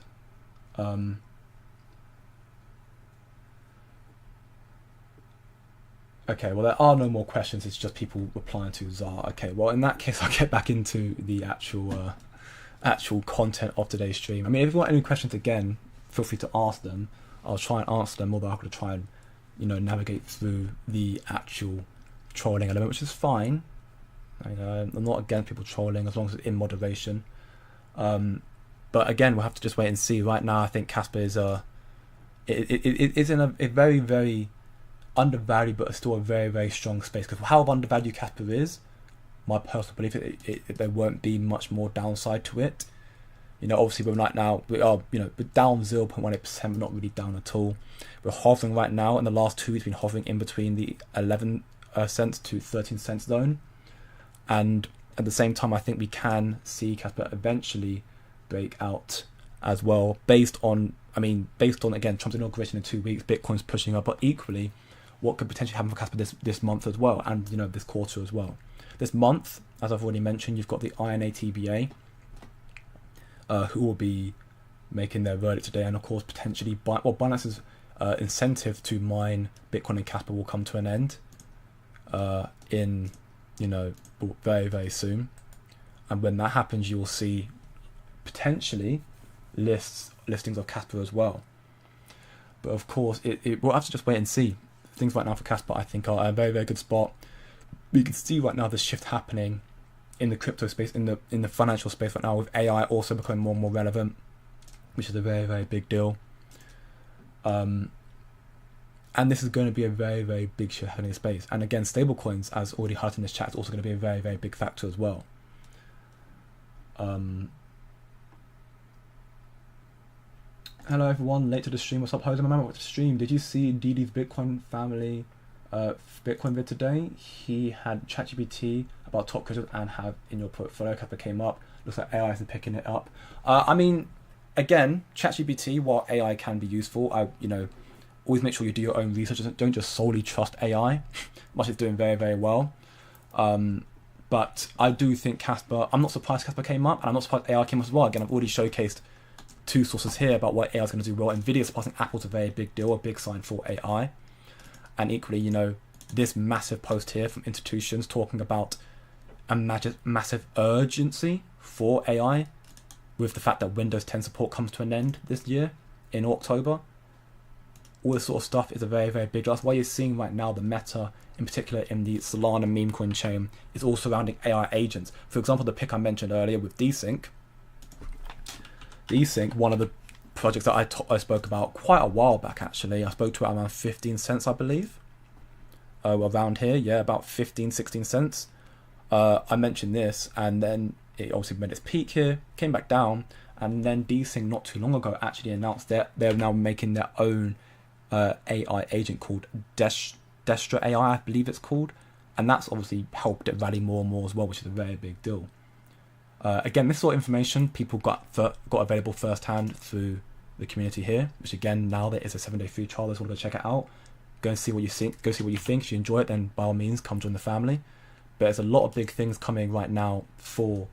Okay, well, there are no more questions. It's just people replying to Zar. Okay, well, in that case, I'll get back into the actual content of today's stream. I mean, if you've got any questions, again, feel free to ask them. I'll try and answer them, although I'm going to try and, you know, navigate through the actual trolling element, which is fine. I'm not against people trolling as long as it's in moderation. But again, we'll have to just wait and see. Right now, I think Casper is it is in a very, very undervalued, but still a very, very strong space. Because how undervalued Casper is, my personal belief, there won't be much more downside to it. You know, obviously we're right now, we are, you know, we're down 0.18%, we're not really down at all. We're hovering right now. In the last 2 weeks, we've been hovering in between the 11 cents to 13 cents zone. And at the same time, I think we can see Casper eventually break out as well, based on, again, Trump's inauguration in 2 weeks, Bitcoin's pushing up, but equally, what could potentially happen for Casper this month as well, and, you know, this quarter as well. This month, as I've already mentioned, you've got the INA-TBA, who will be making their verdict today, and of course potentially Binance's incentive to mine Bitcoin and Casper will come to an end in, you know, very, very soon. And when that happens, you will see potentially listings of Casper as well. But of course, we'll have to just wait and see. Things right now for Casper, I think, are a very, very good spot. We can see right now the shift happening in the crypto space, in the financial space right now, with AI also becoming more and more relevant, which is a very, very big deal. And this is going to be a very, very big shift happening in the space. And again, stablecoins, as already highlighted in this chat, is also going to be a very, very big factor as well. Hello everyone, late to the stream. What's up, Jose? My with the stream. Did you see DD's Bitcoin family Bitcoin vid today? He had ChatGPT about top cryptos and have in your portfolio. Casper came up. Looks like AI isn't picking it up. I mean, again, ChatGPT, while AI can be useful, always make sure you do your own research. Don't just solely trust AI, much it's doing very, very well. But I do think Casper, I'm not surprised Casper came up, and I'm not surprised AI came up as well. Again, I've already showcased 2 sources here about what AI is going to do well. Nvidia surpassing Apple's a very big deal, a big sign for AI. And equally, you know, this massive post here from institutions talking about a massive urgency for AI, with the fact that Windows 10 support comes to an end this year in October. All this sort of stuff is a very, very big deal. That's why you're seeing right now the meta, in particular in the Solana meme coin chain, is all surrounding AI agents. For example, the pick I mentioned earlier with Desync, one of the projects that I spoke about quite a while back, actually. I spoke to it around 15 cents, I believe. Around here, yeah, about 15, 16 cents. I mentioned this, and then it obviously made its peak here, came back down, and then Desync not too long ago actually announced that they're now making their own AI agent called Destra AI, I believe it's called, and that's obviously helped it rally more and more as well, which is a very big deal. Again, this sort of information people got available firsthand through the community here, which again, now there is a 7-day free trial, let's all go check it out. Go and see what you think. Go see what you think. If you enjoy it, then by all means, come join the family. But there's a lot of big things coming right now for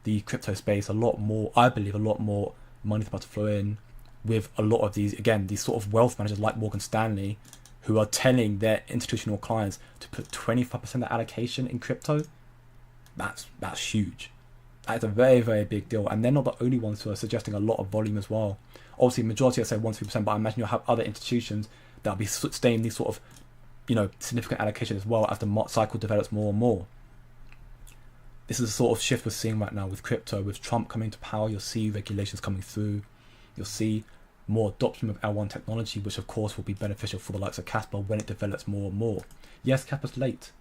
the crypto space. A lot more, I believe, a lot more money is about to flow in with a lot of these sort of wealth managers like Morgan Stanley, who are telling their institutional clients to put 25% of their allocation in crypto. That's huge. That's a very, very big deal. And they're not the only ones who are suggesting a lot of volume as well. Obviously, majority, I say 1-2%, but I imagine you'll have other institutions that'll be staying these sort of, significant allocation as well as the cycle develops more and more. This is a sort of shift we're seeing right now with crypto. With Trump coming to power, you'll see regulations coming through. You'll see more adoption of L1 technology, which of course will be beneficial for the likes of Kaspa when it develops more and more. Yes, Kaspa's late.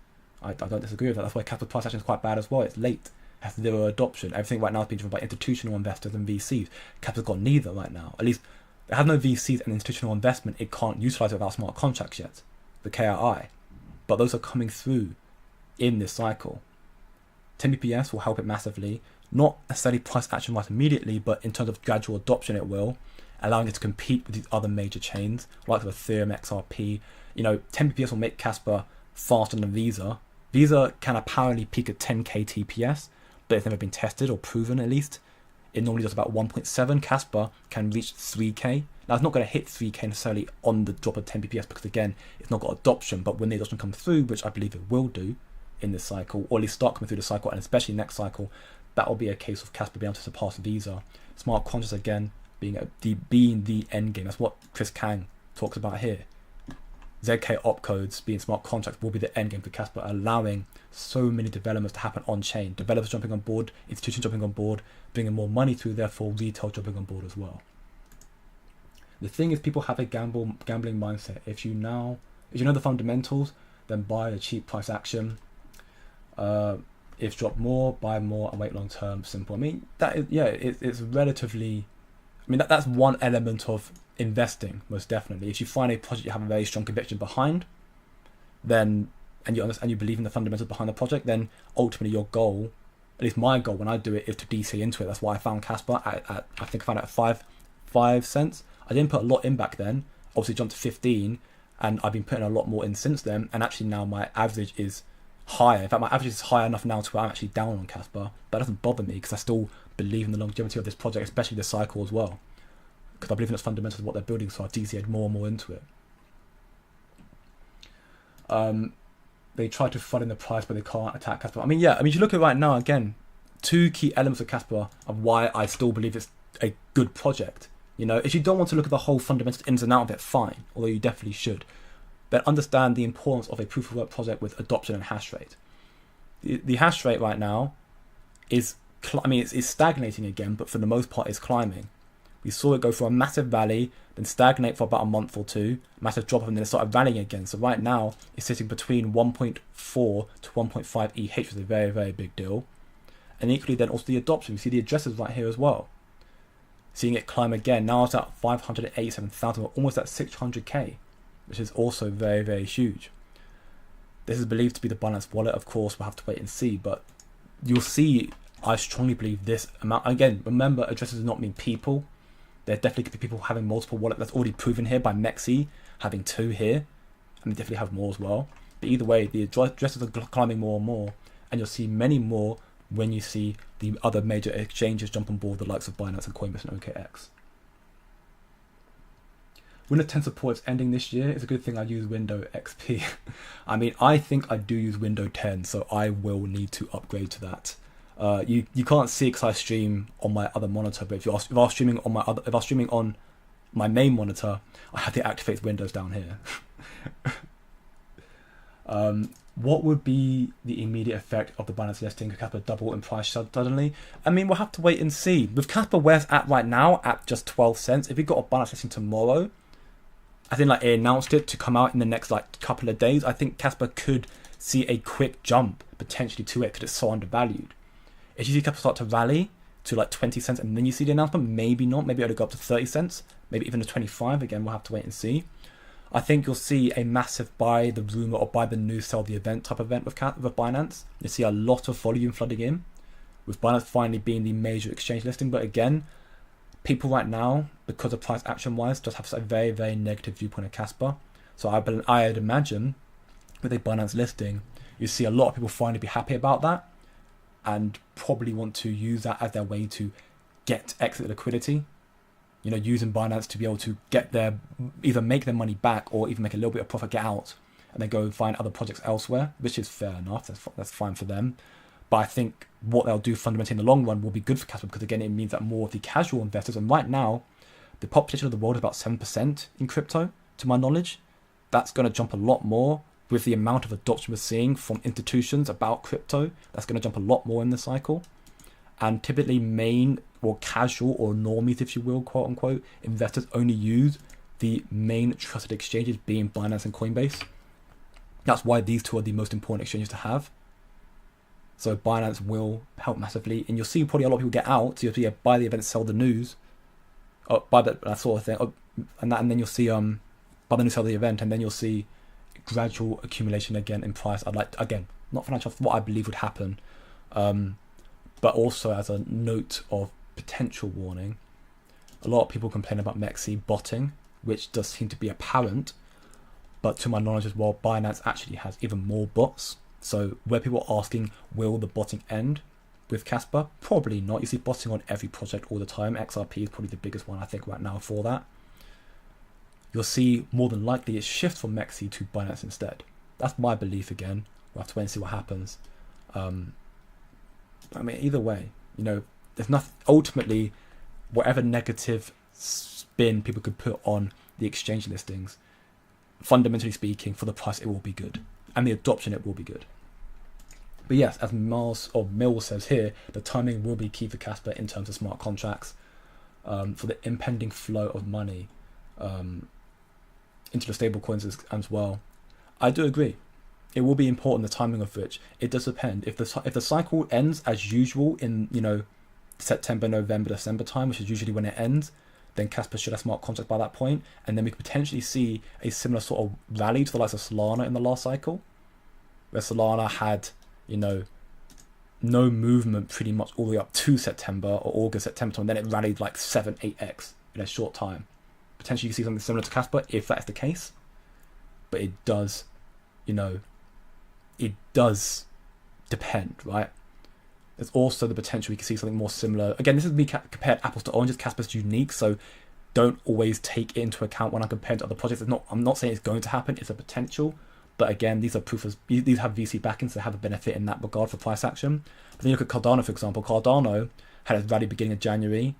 I don't disagree with that. That's why Kaspa's price action is quite bad as well. It's late. It has zero adoption. Everything right now is being driven by institutional investors and VCs. Kaspa's got neither right now. At least it has no VCs and institutional investment. It can't utilize it without smart contracts yet, the KRI. But those are coming through in this cycle. 10 BPS will help it massively. Not necessarily price action right immediately, but in terms of gradual adoption, it will, allowing it to compete with these other major chains, like the Ethereum, XRP. 10 BPS will make Kaspa faster than Visa. Visa can apparently peak at 10k TPS, but it's never been tested or proven at least. It normally does about 1.7. Kaspa can reach 3k. Now, it's not going to hit 3k necessarily on the drop of 10 BPS because, again, it's not got adoption, but when the adoption comes through, which I believe it will do in this cycle, or at least start coming through the cycle, and especially next cycle, that will be a case of Kaspa being able to surpass Visa. Smart contracts, again, being the end game. That's what Chris Kang talks about here. ZK opcodes being smart contracts will be the end game for Kaspa, allowing so many developments to happen on chain. Developers jumping on board, institutions jumping on board, bringing more money through, therefore retail jumping on board as well. The thing is, people have a gambling mindset. If you know the fundamentals, then buy a cheap price action. If drop more, buy more and wait long term. Simple. I mean, that is, it's relatively. I mean, that's one element of investing, most definitely. If you find a project you have a very strong conviction behind, then and you believe in the fundamentals behind the project, then ultimately your goal, at least my goal when I do it, is to DC into it. That's why I found Kaspa at I think I found it at 5 cents. I didn't put a lot in back then. Obviously jumped to 15, and I've been putting a lot more in since then. And actually now my average is higher. In fact, my average is high enough now to where I'm actually down on Kaspa. That doesn't bother me because I still believe in the longevity of this project, especially this cycle as well. Because I believe in its fundamentals of what they're building, so I've DC'd more and more into it. They try to flood in the price, but they can't attack Kaspa. I mean, if you look at it right now, again, two key elements of Kaspa of why I still believe it's a good project. If you don't want to look at the whole fundamental ins and outs of it, fine, although you definitely should. But understand the importance of a proof of work project with adoption and hash rate. The hash rate right now is, it's stagnating again, but for the most part, it's climbing. We saw it go through a massive rally, then stagnate for about a month or two, massive drop, and then it started rallying again. So right now, it's sitting between 1.4 to 1.5 EH, which is a very, very big deal. And equally, then also the adoption. We see the addresses right here as well. Seeing it climb again. Now it's at 587,000, we're almost at 600k, which is also very, very huge. This is believed to be the Binance wallet. Of course, we'll have to wait and see, but you'll see, I strongly believe this amount. Again, remember, addresses do not mean people. There definitely could be people having multiple wallets. That's already proven here by Mexi having 2 here, and they definitely have more as well. But either way, the addresses are climbing more and more, and you'll see many more when you see the other major exchanges jump on board, the likes of Binance and Coinbase and OKX. Windows 10 support is ending this year. It's a good thing I use Windows XP. I mean, I think I do use Windows 10, so I will need to upgrade to that. You can't see it because I stream on my other monitor, but if I was streaming on my main monitor, I have to activate Windows down here. What would be the immediate effect of the Binance listing? Could Kaspa double in price suddenly? I mean, we'll have to wait and see. With Kaspa where it's at right now, at just 12 cents, if we got a Binance listing tomorrow, I think it announced it to come out in the next couple of days, I think Kaspa could see a quick jump potentially to it because it's so undervalued. If you see Kaspa start to rally to 20 cents and then you see the announcement, maybe not, maybe it'll go up to 30 cents, maybe even to 25. Again, we'll have to wait and see. I think you'll see a massive buy the rumor or buy the news, sell the event type event with Binance. You'll see a lot of volume flooding in, with Binance finally being the major exchange listing. But again, people right now, because of price action wise, just have a very, very negative viewpoint of Kaspa. So I'd imagine with a Binance listing, you see a lot of people finally be happy about that and probably want to use that as their way to get exit liquidity. Using Binance to be able to either make their money back or even make a little bit of profit, get out, and then go and find other projects elsewhere, which is fair enough. That's fine for them. But I think what they'll do fundamentally in the long run will be good for Kaspa because, again, it means that more of the casual investors, and right now, the population of the world is about 7% in crypto, to my knowledge. That's going to jump a lot more with the amount of adoption we're seeing from institutions about crypto. That's going to jump a lot more in the cycle. And typically main or casual or normies, if you will, quote unquote, investors only use the main trusted exchanges, being Binance and Coinbase. That's why these two are the most important exchanges to have. So Binance will help massively, and you'll see probably a lot of people get out. So you'll see buy the event, sell the news, buy that sort of thing, and then you'll see buy the news, sell the event, and then you'll see gradual accumulation again in price. I'd like again, not financial, what I believe would happen, but also as a note of potential warning. A lot of people complain about MEXC botting, which does seem to be apparent, but to my knowledge as well, Binance actually has even more bots. So where people are asking, will the botting end with Kaspa? Probably not. You see botting on every project all the time. XRP is probably the biggest one I think right now for that. You'll see more than likely it shifts from MEXC to Binance instead. That's my belief again. We'll have to wait and see what happens. I mean, either way, there's nothing, ultimately, whatever negative spin people could put on the exchange listings, fundamentally speaking, for the price, it will be good. And the adoption, it will be good. But yes, as Mill says here, the timing will be key for Kaspa in terms of smart contracts, for the impending flow of money into the stable coins as well. I do agree. It will be important, the timing of which. It does depend. If the cycle ends as usual in, September, November, December time, which is usually when it ends, then Kaspa should have smart contracts by that point, and then we could potentially see a similar sort of rally to the likes of Solana in the last cycle, where Solana had, no movement pretty much all the way up to September or August, September time, and then it rallied like 7-8x in a short time. Potentially you see something similar to Kaspa if that is the case, but it does, it does depend, right? There's also the potential we can see something more similar. Again, this is me compared apples to oranges. Kaspa's unique, so don't always take it into account when I'm comparing to other projects. I'm not saying it's going to happen. It's a potential, but again, these have VC backing, so they have a benefit in that regard for price action. But then you look at Cardano, for example. Cardano had its rally beginning of January,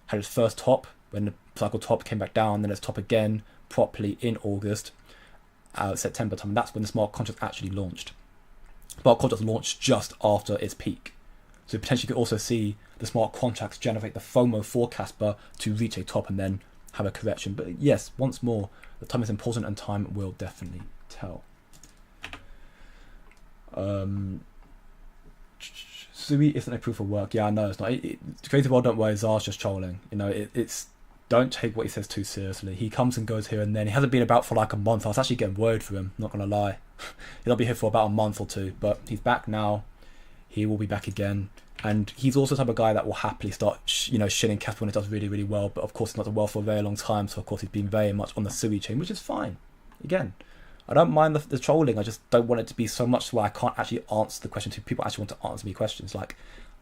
had its first top when the cycle top came back down, then its top again properly in August, September time. And that's when the smart contract actually launched. Smart contracts launched just after its peak. So potentially you could also see the smart contracts generate the FOMO for Kaspa to reach a top and then have a correction. But yes, once more, the time is important and time will definitely tell. Sui isn't a proof of work. Yeah, I know it's not. Creative World, don't worry, Czar's just trolling. It's don't take what he says too seriously. He comes and goes here and then. He hasn't been about for like a month. I was actually getting worried for him, not gonna lie. He'll be here for about a month or two, but he's back now. He will be back again, and he's also the type of guy that will happily start, shilling Kaspa when it does really, really well. But of course, it's not done well for a very long time, so of course he's been very much on the Sui chain, which is fine. Again, I don't mind the trolling. I just don't want it to be so much where I can't actually answer the question to people actually want to answer me questions. Like,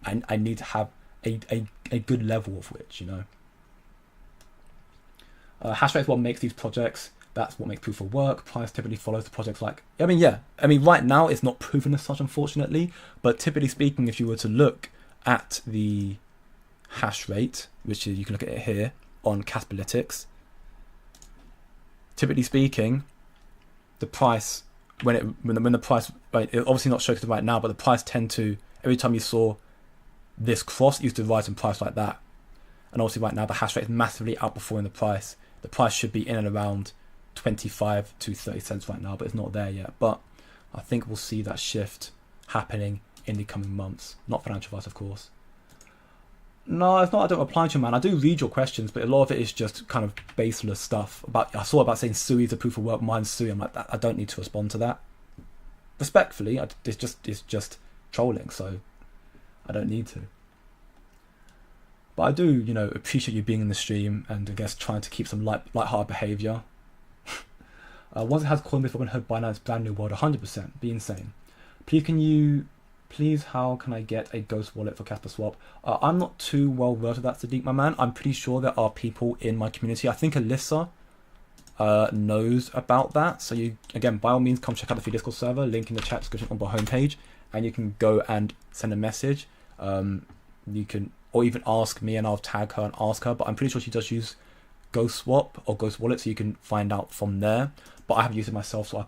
I need to have a good level of which, hash rate is what makes these projects. That's what makes proof of work. Price typically follows the projects right now it's not proven as such, unfortunately, but typically speaking, if you were to look at the hash rate, which is, you can look at it here on Kaspalytics, typically speaking, the price, when the price, right, it obviously not showing right now, but the price tend to, every time you saw this cross, it used to rise in price like that. And obviously right now the hash rate is massively outperforming the price. The price should be in and around 25 to 30 cents right now, but it's not there yet. But I think we'll see that shift happening in the coming months. Not financial advice, of course. No, it's not. I don't reply to you, man. I do read your questions, but a lot of it is just kind of baseless stuff. I saw about saying Sui is a proof of work. Mine's Sui. I'm like, that. I don't need to respond to that. Respectfully, it's just trolling, so I don't need to. But I do, appreciate you being in the stream and I guess trying to keep some light-hearted behaviour. Once it has Coinbase, we're going to have Binance brand new world 100%. Be insane. Please, how can I get a ghost wallet for Kaspa Swap? I'm not too well versed with that, Sadiq, my man. I'm pretty sure there are people in my community. I think Alyssa knows about that. So you, again, by all means, come check out the free Discord server. Link in the chat description on the homepage. And you can go and send a message. You can, or even ask me and I'll tag her and ask her. But I'm pretty sure she does use Ghost Swap or Ghost Wallet, so you can find out from there. But I haven't used it myself, so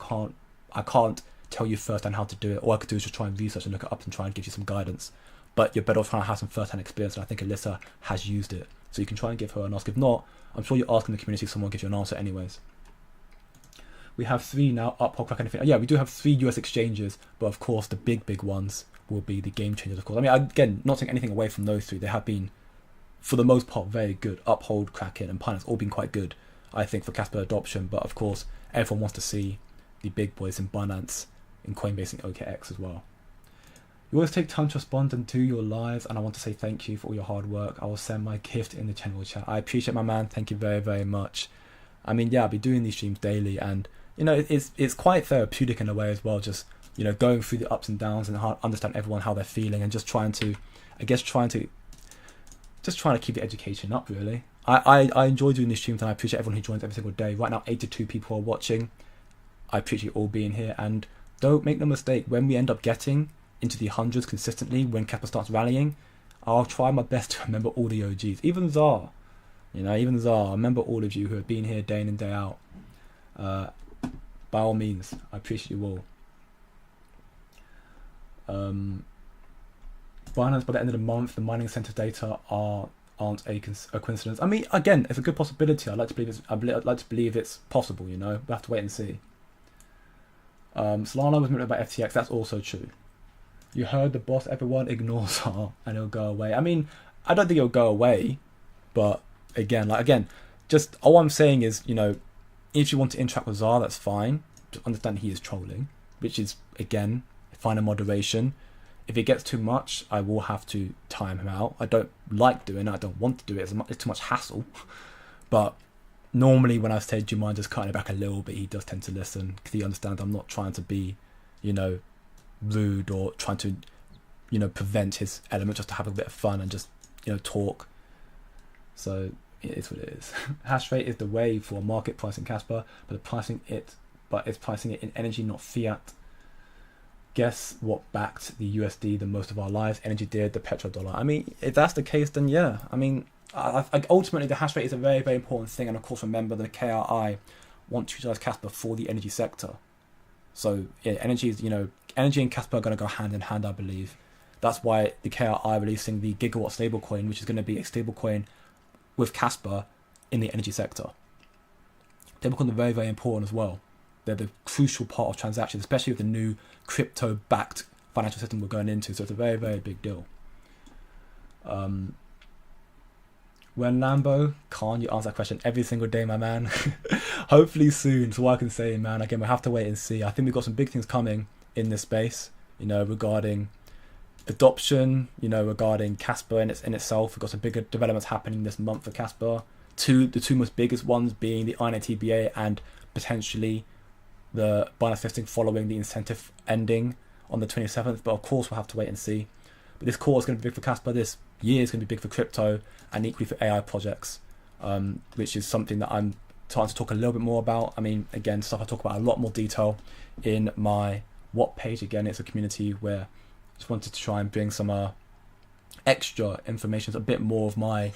I can't tell you firsthand how to do it. All I could do is just try and research and look it up and try and give you some guidance. but you're better off trying to have some first-hand experience, and I think Alyssa has used it. So you can try and give her an ask. If not, I'm sure you're asking the community, someone gives you an answer anyways. We have 3 now, Uphold, Crack, anything. Yeah, we do have 3 US exchanges, but of course the big ones will be the game changers, of course. I mean, again, not taking anything away from those 3. They have been, for the most part, very good. Uphold, Kraken, and Binance all been quite good, I think, for Casper adoption. But of course, everyone wants to see the big boys in Binance, in Coinbase, and OKX as well. You always take time to respond and do your lives, and I want to say thank you for all your hard work. I will send my gift in the general chat. I appreciate, my man. Thank you very, very much. I mean, yeah, I'll be doing these streams daily, and you know, it's quite therapeutic in a way as well. Just, you know, going through the ups and downs and understand everyone, how they're feeling, and just trying to keep the education up, really. I enjoy doing these streams, and I appreciate everyone who joins every single day. Right now, 82 people are watching. I appreciate you all being here, and don't make no mistake, when we end up getting into the hundreds consistently, when Kappa starts rallying, I'll try my best to remember all the OGs, even Zar. You know, even Zar. I remember all of you who have been here day in and day out. By all means, I appreciate you all. Binance, by the end of the month, the mining incentive data aren't a coincidence. I mean, again, it's a good possibility. I'd like to believe it's possible. You know, we'll have to wait and see. Solana was motivated by FTX. That's also true. You heard the boss. Everyone ignores her, and it'll go away. I mean, I don't think it'll go away, but again, just all I'm saying is, you know, if you want to interact with Zar, that's fine. Just understand he is trolling, which is, again, find a moderation. If it gets too much, I will have to time him out. I don't like doing it. I don't want to do it. It's too much hassle. But normally when I say, do you mind just cutting it back a little bit, he does tend to listen, because he understands I'm not trying to be, you know, rude or trying to, you know, prevent his element, just to have a bit of fun and just, you know, talk. So it is what it is. Hash rate is the way for market pricing Casper, but it's pricing it in energy, not fiat. Guess what backed the USD the most of our lives? Energy did, the petrodollar. I mean, if that's the case, then yeah. I mean, ultimately the hash rate is a very, very important thing, and of course, remember the KRI want to utilize Casper for the energy sector. So yeah, energy and Casper are going to go hand in hand, I believe. That's why the KRI releasing the gigawatt stablecoin, which is going to be a stablecoin with Casper in the energy sector. Stablecoins are very, very important as well. They're the crucial part of transactions, especially with the new crypto-backed financial system we're going into. So it's a very, very big deal. When Lambo, can't you answer that question every single day, my man? Hopefully soon. So what I can say, man, again, we'll have to wait and see. I think we've got some big things coming in this space, you know, regarding adoption, you know, regarding Casper in itself. We've got some bigger developments happening this month for Casper. The two most biggest ones being the INATBA and potentially the Binance listing following the incentive ending on the 27th. But of course, we'll have to wait and see. But this quarter is going to be big for Casper. This year is going to be big for crypto and equally for AI projects, which is something that I'm starting to talk a little bit more about. I mean, again, stuff I talk about a lot more detail in my What page. Again, it's a community where I just wanted to try and bring some extra information, a bit more of my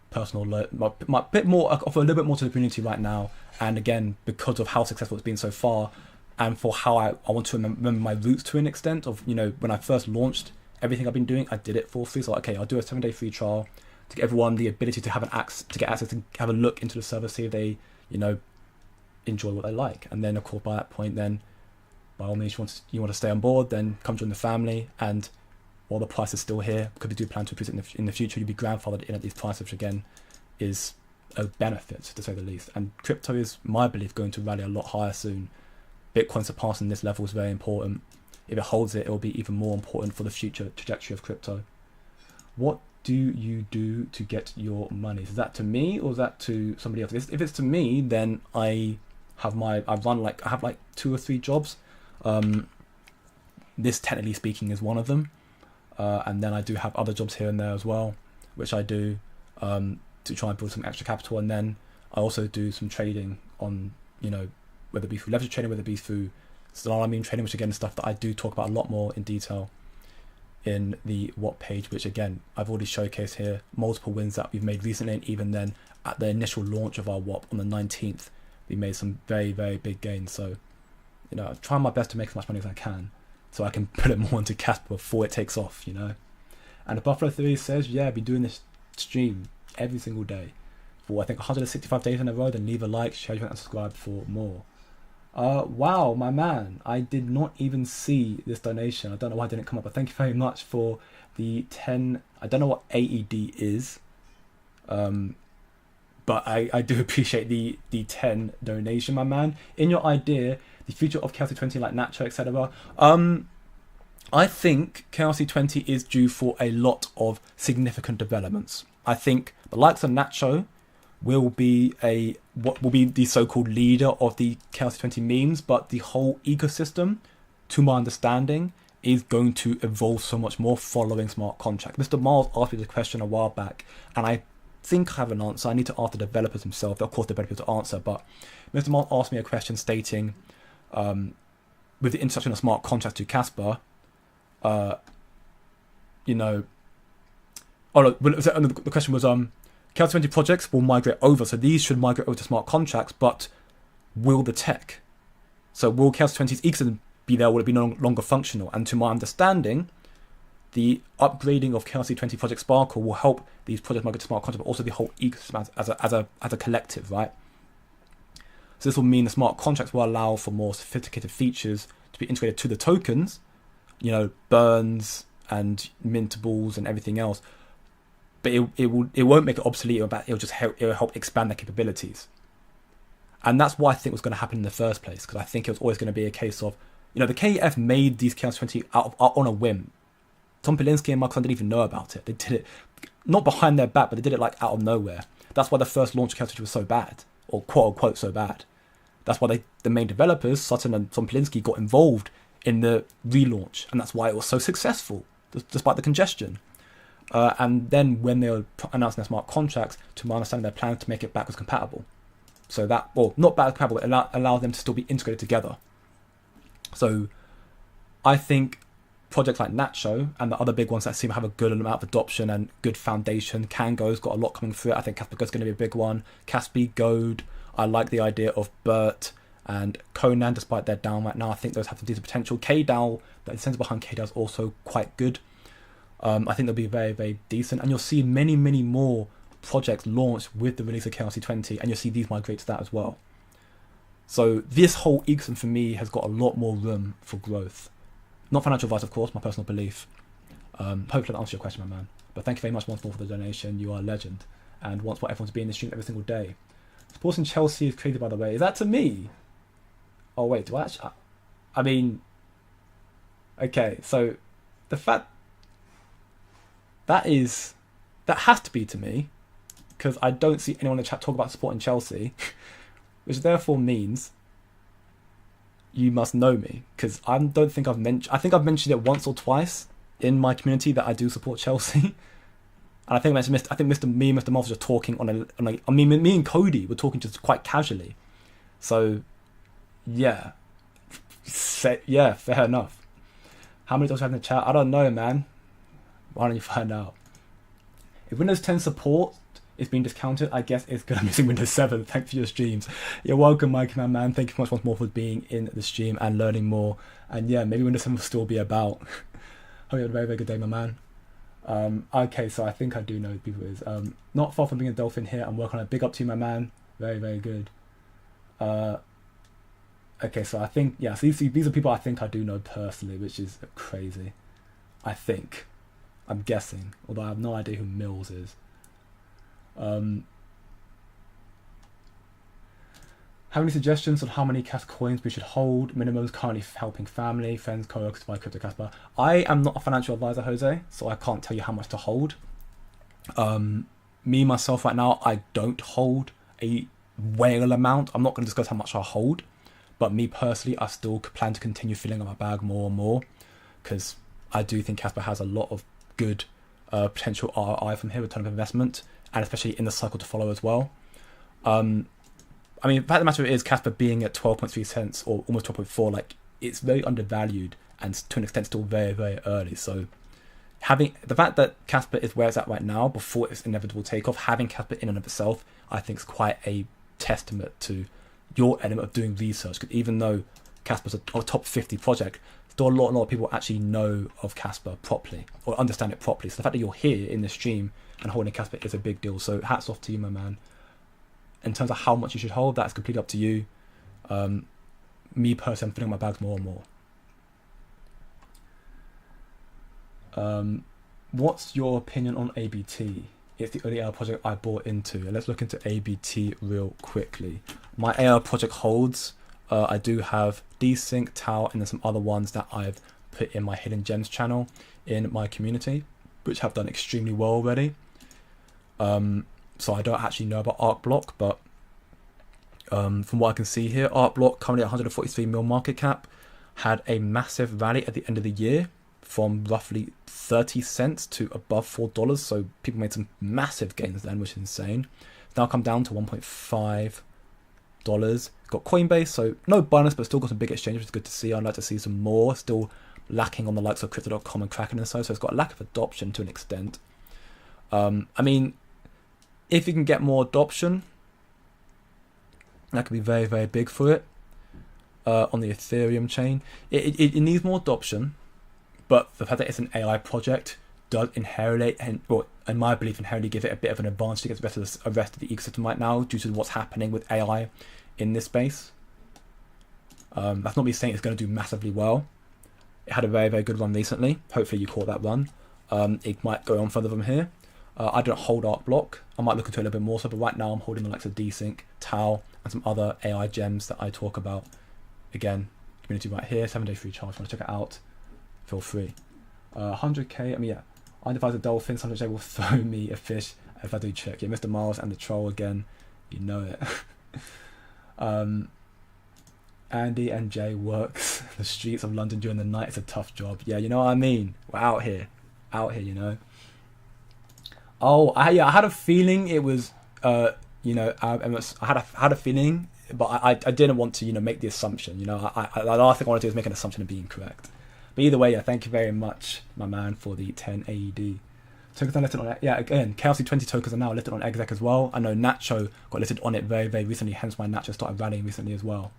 personal, my bit more, offer a little bit more to the community right now. And again, because of how successful it's been so far, and for how I want to remember my roots to an extent of, you know, when I first launched everything I've been doing, I did it for free. So okay, I'll do a 7-day free trial to get everyone the ability to have get access to have a look into the server, see if they, you know, enjoy what they like. And then of course by that point, then by all means, you want to stay on board, then come join the family. And while the price is still here, because we do plan to increase it in the future, you'll be grandfathered in at these prices, which again is a benefit to say the least. And crypto is, my belief, going to rally a lot higher soon. Bitcoin surpassing this level is very important. If it holds it, it will be even more important for the future trajectory of crypto. What do you do to get your money? Is that to me or is that to somebody else? If it's to me, then I have like 2 or 3 jobs. This, technically speaking, is one of them. And then I do have other jobs here and there as well, which I do to try and build some extra capital. And then I also do some trading on, you know, whether it be through leverage trading, whether it be through Solana trading, which again is stuff that I do talk about a lot more in detail in the What page, which again, I've already showcased here, multiple wins that we've made recently. And even then at the initial launch of our WAP on the 19th, we made some very, very big gains. So, you know, I'm trying my best to make as much money as I can so I can put it more into Casper before it takes off, you know. And the Buffalo Theory says, yeah, be doing this stream every single day for I think 165 days in a row. Then leave a like, share, and subscribe for more. Wow, my man, I did not even see this donation. I don't know why it didn't come up, but thank you very much for the 10. I don't know what AED is, but I do appreciate the 10 donation, my man. In your idea, the future of KLC 20 like Nacho, etc. I think KLC 20 is due for a lot of significant developments. I think the likes of Nacho will be what will be the so-called leader of the KLC 20 memes, but the whole ecosystem, to my understanding, is going to evolve so much more following smart contracts. Mr. Miles asked me the question a while back, and I think I have an answer. I need to ask the developers themselves. Of course, the developers to answer, but Mr. Miles asked me a question stating, with the introduction of smart contracts to Kaspa, the question was, KLC 20 projects will migrate over, so these should migrate over to smart contracts, but will the tech? So will KLC 20's ecosystem be there, will it be no longer functional? And to my understanding, the upgrading of KLC 20 Project Sparkle will help these projects migrate to smart contracts, but also the whole ecosystem as a collective, right? So this will mean the smart contracts will allow for more sophisticated features to be integrated to the tokens, burns and mintables and everything else. But it won't make it obsolete. It'll help expand their capabilities. And that's what I think was going to happen in the first place, because I think it was always going to be a case of, the KEF made these KLC 20 out on a whim. Tom Pilinski and Mark didn't even know about it. They did it not behind their back, but they did it like out of nowhere. That's why the first launch of KLC 20 was so bad, or quote unquote so bad. That's why the main developers, Sutton and Tom Pilinski, got involved in the relaunch, and that's why it was so successful, despite the congestion. And then when they were announcing their smart contracts, to my understanding, their plan to make it backwards compatible. So that, well, not backwards compatible, but allow them to still be integrated together. So I think projects like Nacho and the other big ones that seem to have a good amount of adoption and good foundation, Kango's got a lot coming through it. I think Kaspa's going to be a big one. Caspi, Goad, I like the idea of Bert and Conan, despite their down right now. I think those have some decent potential. KDAO, the incentive behind KDAO is also quite good. I think they'll be very, very decent. And you'll see many, many more projects launched with the release of KLC 20, and you'll see these migrate to that as well. So this whole ecosystem for me has got a lot more room for growth. Not financial advice, of course, my personal belief. Hopefully that answers your question, my man. But thank you very much once more for the donation. You are a legend. And once more, everyone to be in the stream every single day. Supporting Chelsea is crazy, by the way. Is that to me? Oh, wait, do I actually... I mean... Okay, so the fact... That has to be to me, because I don't see anyone in the chat talk about supporting Chelsea, which therefore means you must know me, because I don't think I've mentioned... I think I've mentioned it once or twice in my community that I do support Chelsea. And I think Mr. Moth was just talking me and Cody were talking just quite casually. So, yeah. Yeah, fair enough. How many does we have in the chat? I don't know, man. Why don't you find out? If Windows 10 support is being discounted, I guess it's going to be using Windows 7. Thanks for your streams. You're welcome, Mike, my man. Thank you so much once more for being in the stream and learning more. And yeah, maybe Windows 7 will still be about. Hope you had a very, very good day, my man. Okay, so I think I do know who people is. Not far from being a dolphin here. I'm working on a big up to you, my man. Very, very good. Okay, so I think, yeah, so these are people I think I do know personally, which is crazy. I think. I'm guessing, although I have no idea who Mills is. Have any suggestions on how many Kas coins we should hold? Minimums currently helping family, friends, co-workers buy crypto Kaspa. I am not a financial advisor, Jose, so I can't tell you how much to hold. Me, myself, right now, I don't hold a whale amount. I'm not going to discuss how much I hold, but me personally, I still plan to continue filling up my bag more and more, because I do think Kaspa has a lot of good potential ROI from here, return of investment, and especially in the cycle to follow as well. I mean, the fact of the matter is, Kaspa being at 12.3 cents or almost 12.4, like, it's very undervalued and to an extent still very, very early. So having the fact that Kaspa is where it's at right now before its inevitable takeoff, having Kaspa in and of itself, I think is quite a testament to your element of doing research. Because even though Kaspa's a top 50 project, do a lot of people actually know of Kaspa properly or understand it properly. So the fact that you're here in the stream and holding Kaspa is a big deal. So hats off to you, my man. In terms of how much you should hold, that's completely up to you. Me personally, I'm filling my bags more and more. What's your opinion on ABT? It's the only AI project I bought into. Let's look into ABT real quickly. My AI project holds. I do have Desync, Tau, and then some other ones that I've put in my Hidden Gems channel in my community, which have done extremely well already. So I don't actually know about Arc Block, but from what I can see here, Arc Block currently at 143 mil market cap, had a massive rally at the end of the year from roughly 30 cents to above $4. So people made some massive gains then, which is insane. It's now come down to $1.5. Got Coinbase, so no bonus, but still got some big exchanges, which is good to see. I'd like to see some more. Still lacking on the likes of Crypto.com and Kraken and so it's got a lack of adoption to an extent. I mean, if you can get more adoption, that could be very, very big for it. On the Ethereum chain, it needs more adoption, but the fact that it's an AI project does inherently, and in my belief, inherently give it a bit of an advantage against the rest of the ecosystem right now due to what's happening with AI in this space. That's not me saying it's going to do massively well. It had a very, very good run recently. Hopefully you caught that run. It might go on further from here. I don't hold Arc Block. I might look into it a little bit more so, but right now I'm holding the likes of Desync, Tau, and some other AI gems that I talk about. Again, community right here, 7-day free trial. If you want to check it out, feel free. 100k, I mean, yeah. I devise a dolphin, 100k will throw me a fish if I do check. Yeah, Mr. Miles and the troll again, you know it. Andy and Jay works the streets of London during the night. It's a tough job. Yeah, you know what I mean? We're out here, you know. Oh, I had a feeling it was, you know, I had a feeling, but I didn't want to, you know, make the assumption. You know, the last thing I want to do is make an assumption and be incorrect. But either way, yeah, thank you very much, my man, for the 10 AED. Tokens are listed on it. Yeah, again, KLC20 tokens are now listed on exec as well. I know Nacho got listed on it very, very recently, hence why Nacho started rallying recently as well.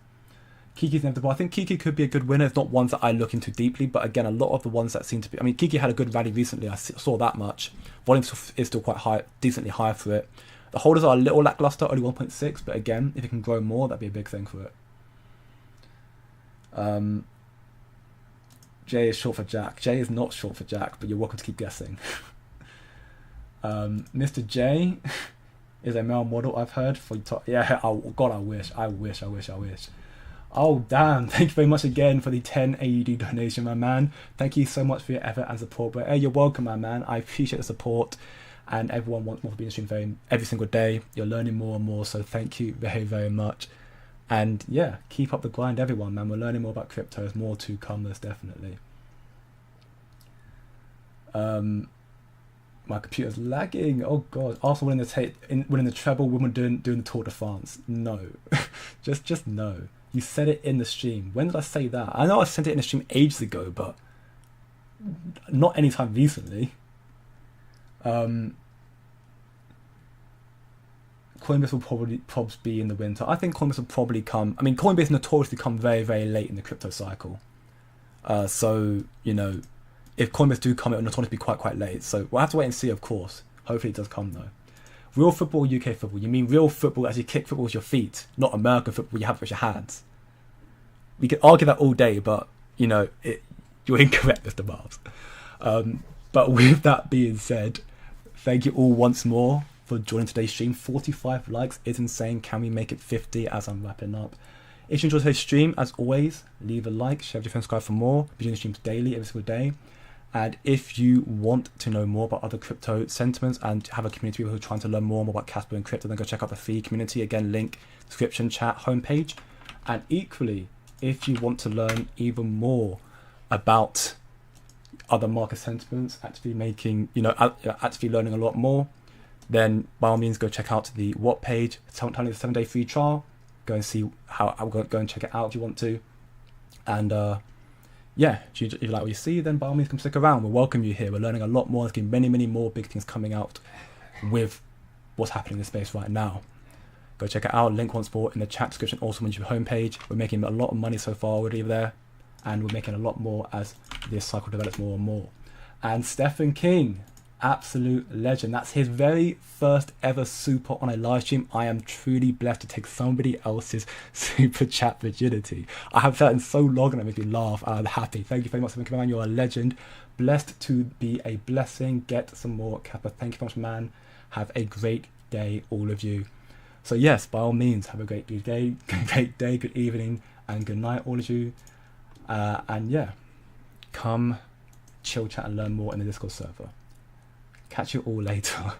Kiki's inevitable. I think Kiki could be a good winner. It's not ones that I look into deeply, but again, a lot of the ones that seem to be... I mean, Kiki had a good rally recently. I saw that much. Volume is still quite high, decently high for it. The holders are a little lackluster, only 1.6, but again, if it can grow more, that'd be a big thing for it. Jay is short for Jack. Jay is not short for Jack, but you're welcome to keep guessing. Mr. J is a male model, I've heard. Yeah, oh God, I wish. Oh damn, thank you very much again for the 10 AUD donation, my man. Thank you so much for your effort and support. But hey, you're welcome, my man. I appreciate the support, and everyone wants more to be in the stream every single day. You're learning more and more, so thank you very, very much. And yeah, keep up the grind, everyone, man. We're learning more about crypto. There's more to come, most definitely. My computer's lagging. Oh God. Arsenal winning the treble, women doing the Tour de France. No, just no. You said it in the stream. When did I say that? I know I sent it in the stream ages ago, but not anytime recently. Coinbase will probably be in the winter. I think Coinbase will probably come. I mean, Coinbase notoriously come very, very late in the crypto cycle. So, you know, if Coinbase do come, it will notoriously be quite late. So we'll have to wait and see, of course. Hopefully it does come, though. Real football, UK football. You mean real football as you kick football with your feet, not American football you have with your hands. We could argue that all day, but, you know, you're incorrect, Mr. Miles. But with that being said, thank you all once more for joining today's stream. 45 likes is insane. Can we make it 50 as I'm wrapping up? If you enjoyed today's stream, as always, leave a like, share with your friends, subscribe for more. We're doing streams daily, every single day. And if you want to know more about other crypto sentiments and have a community of people who are trying to learn more about Kaspa and crypto, then go check out the free community. Again, link, description, chat, homepage. And equally, if you want to learn even more about other market sentiments, actually making, you know, actually learning a lot more, then by all means go check out the what page. It's telling the 7-day free trial. Go and see how I'll go and check it out if you want to. And yeah, if you like what you see, then by all means come stick around. We'll welcome you here. We're learning a lot more. There's going to be many more big things coming out with what's happening in the space right now. Go check it out. Link once more in the chat description. Also, on your homepage. We're making a lot of money so far already there. and we're making a lot more as this cycle develops more and more. And Stephen King, absolute legend. That's his very first ever super on a live stream. I am truly blessed to take somebody else's super chat virginity. I haven't felt in so long, and it makes me laugh. I'm happy. Thank you very much, Stephen King. You're a legend. Blessed to be a blessing. Get some more, Kappa. Thank you very much, man. Have a great day, all of you. So yes, by all means, have a great day, good evening, and good night, all of you. And yeah, come chill, chat, and learn more in the Discord server. Catch you all later.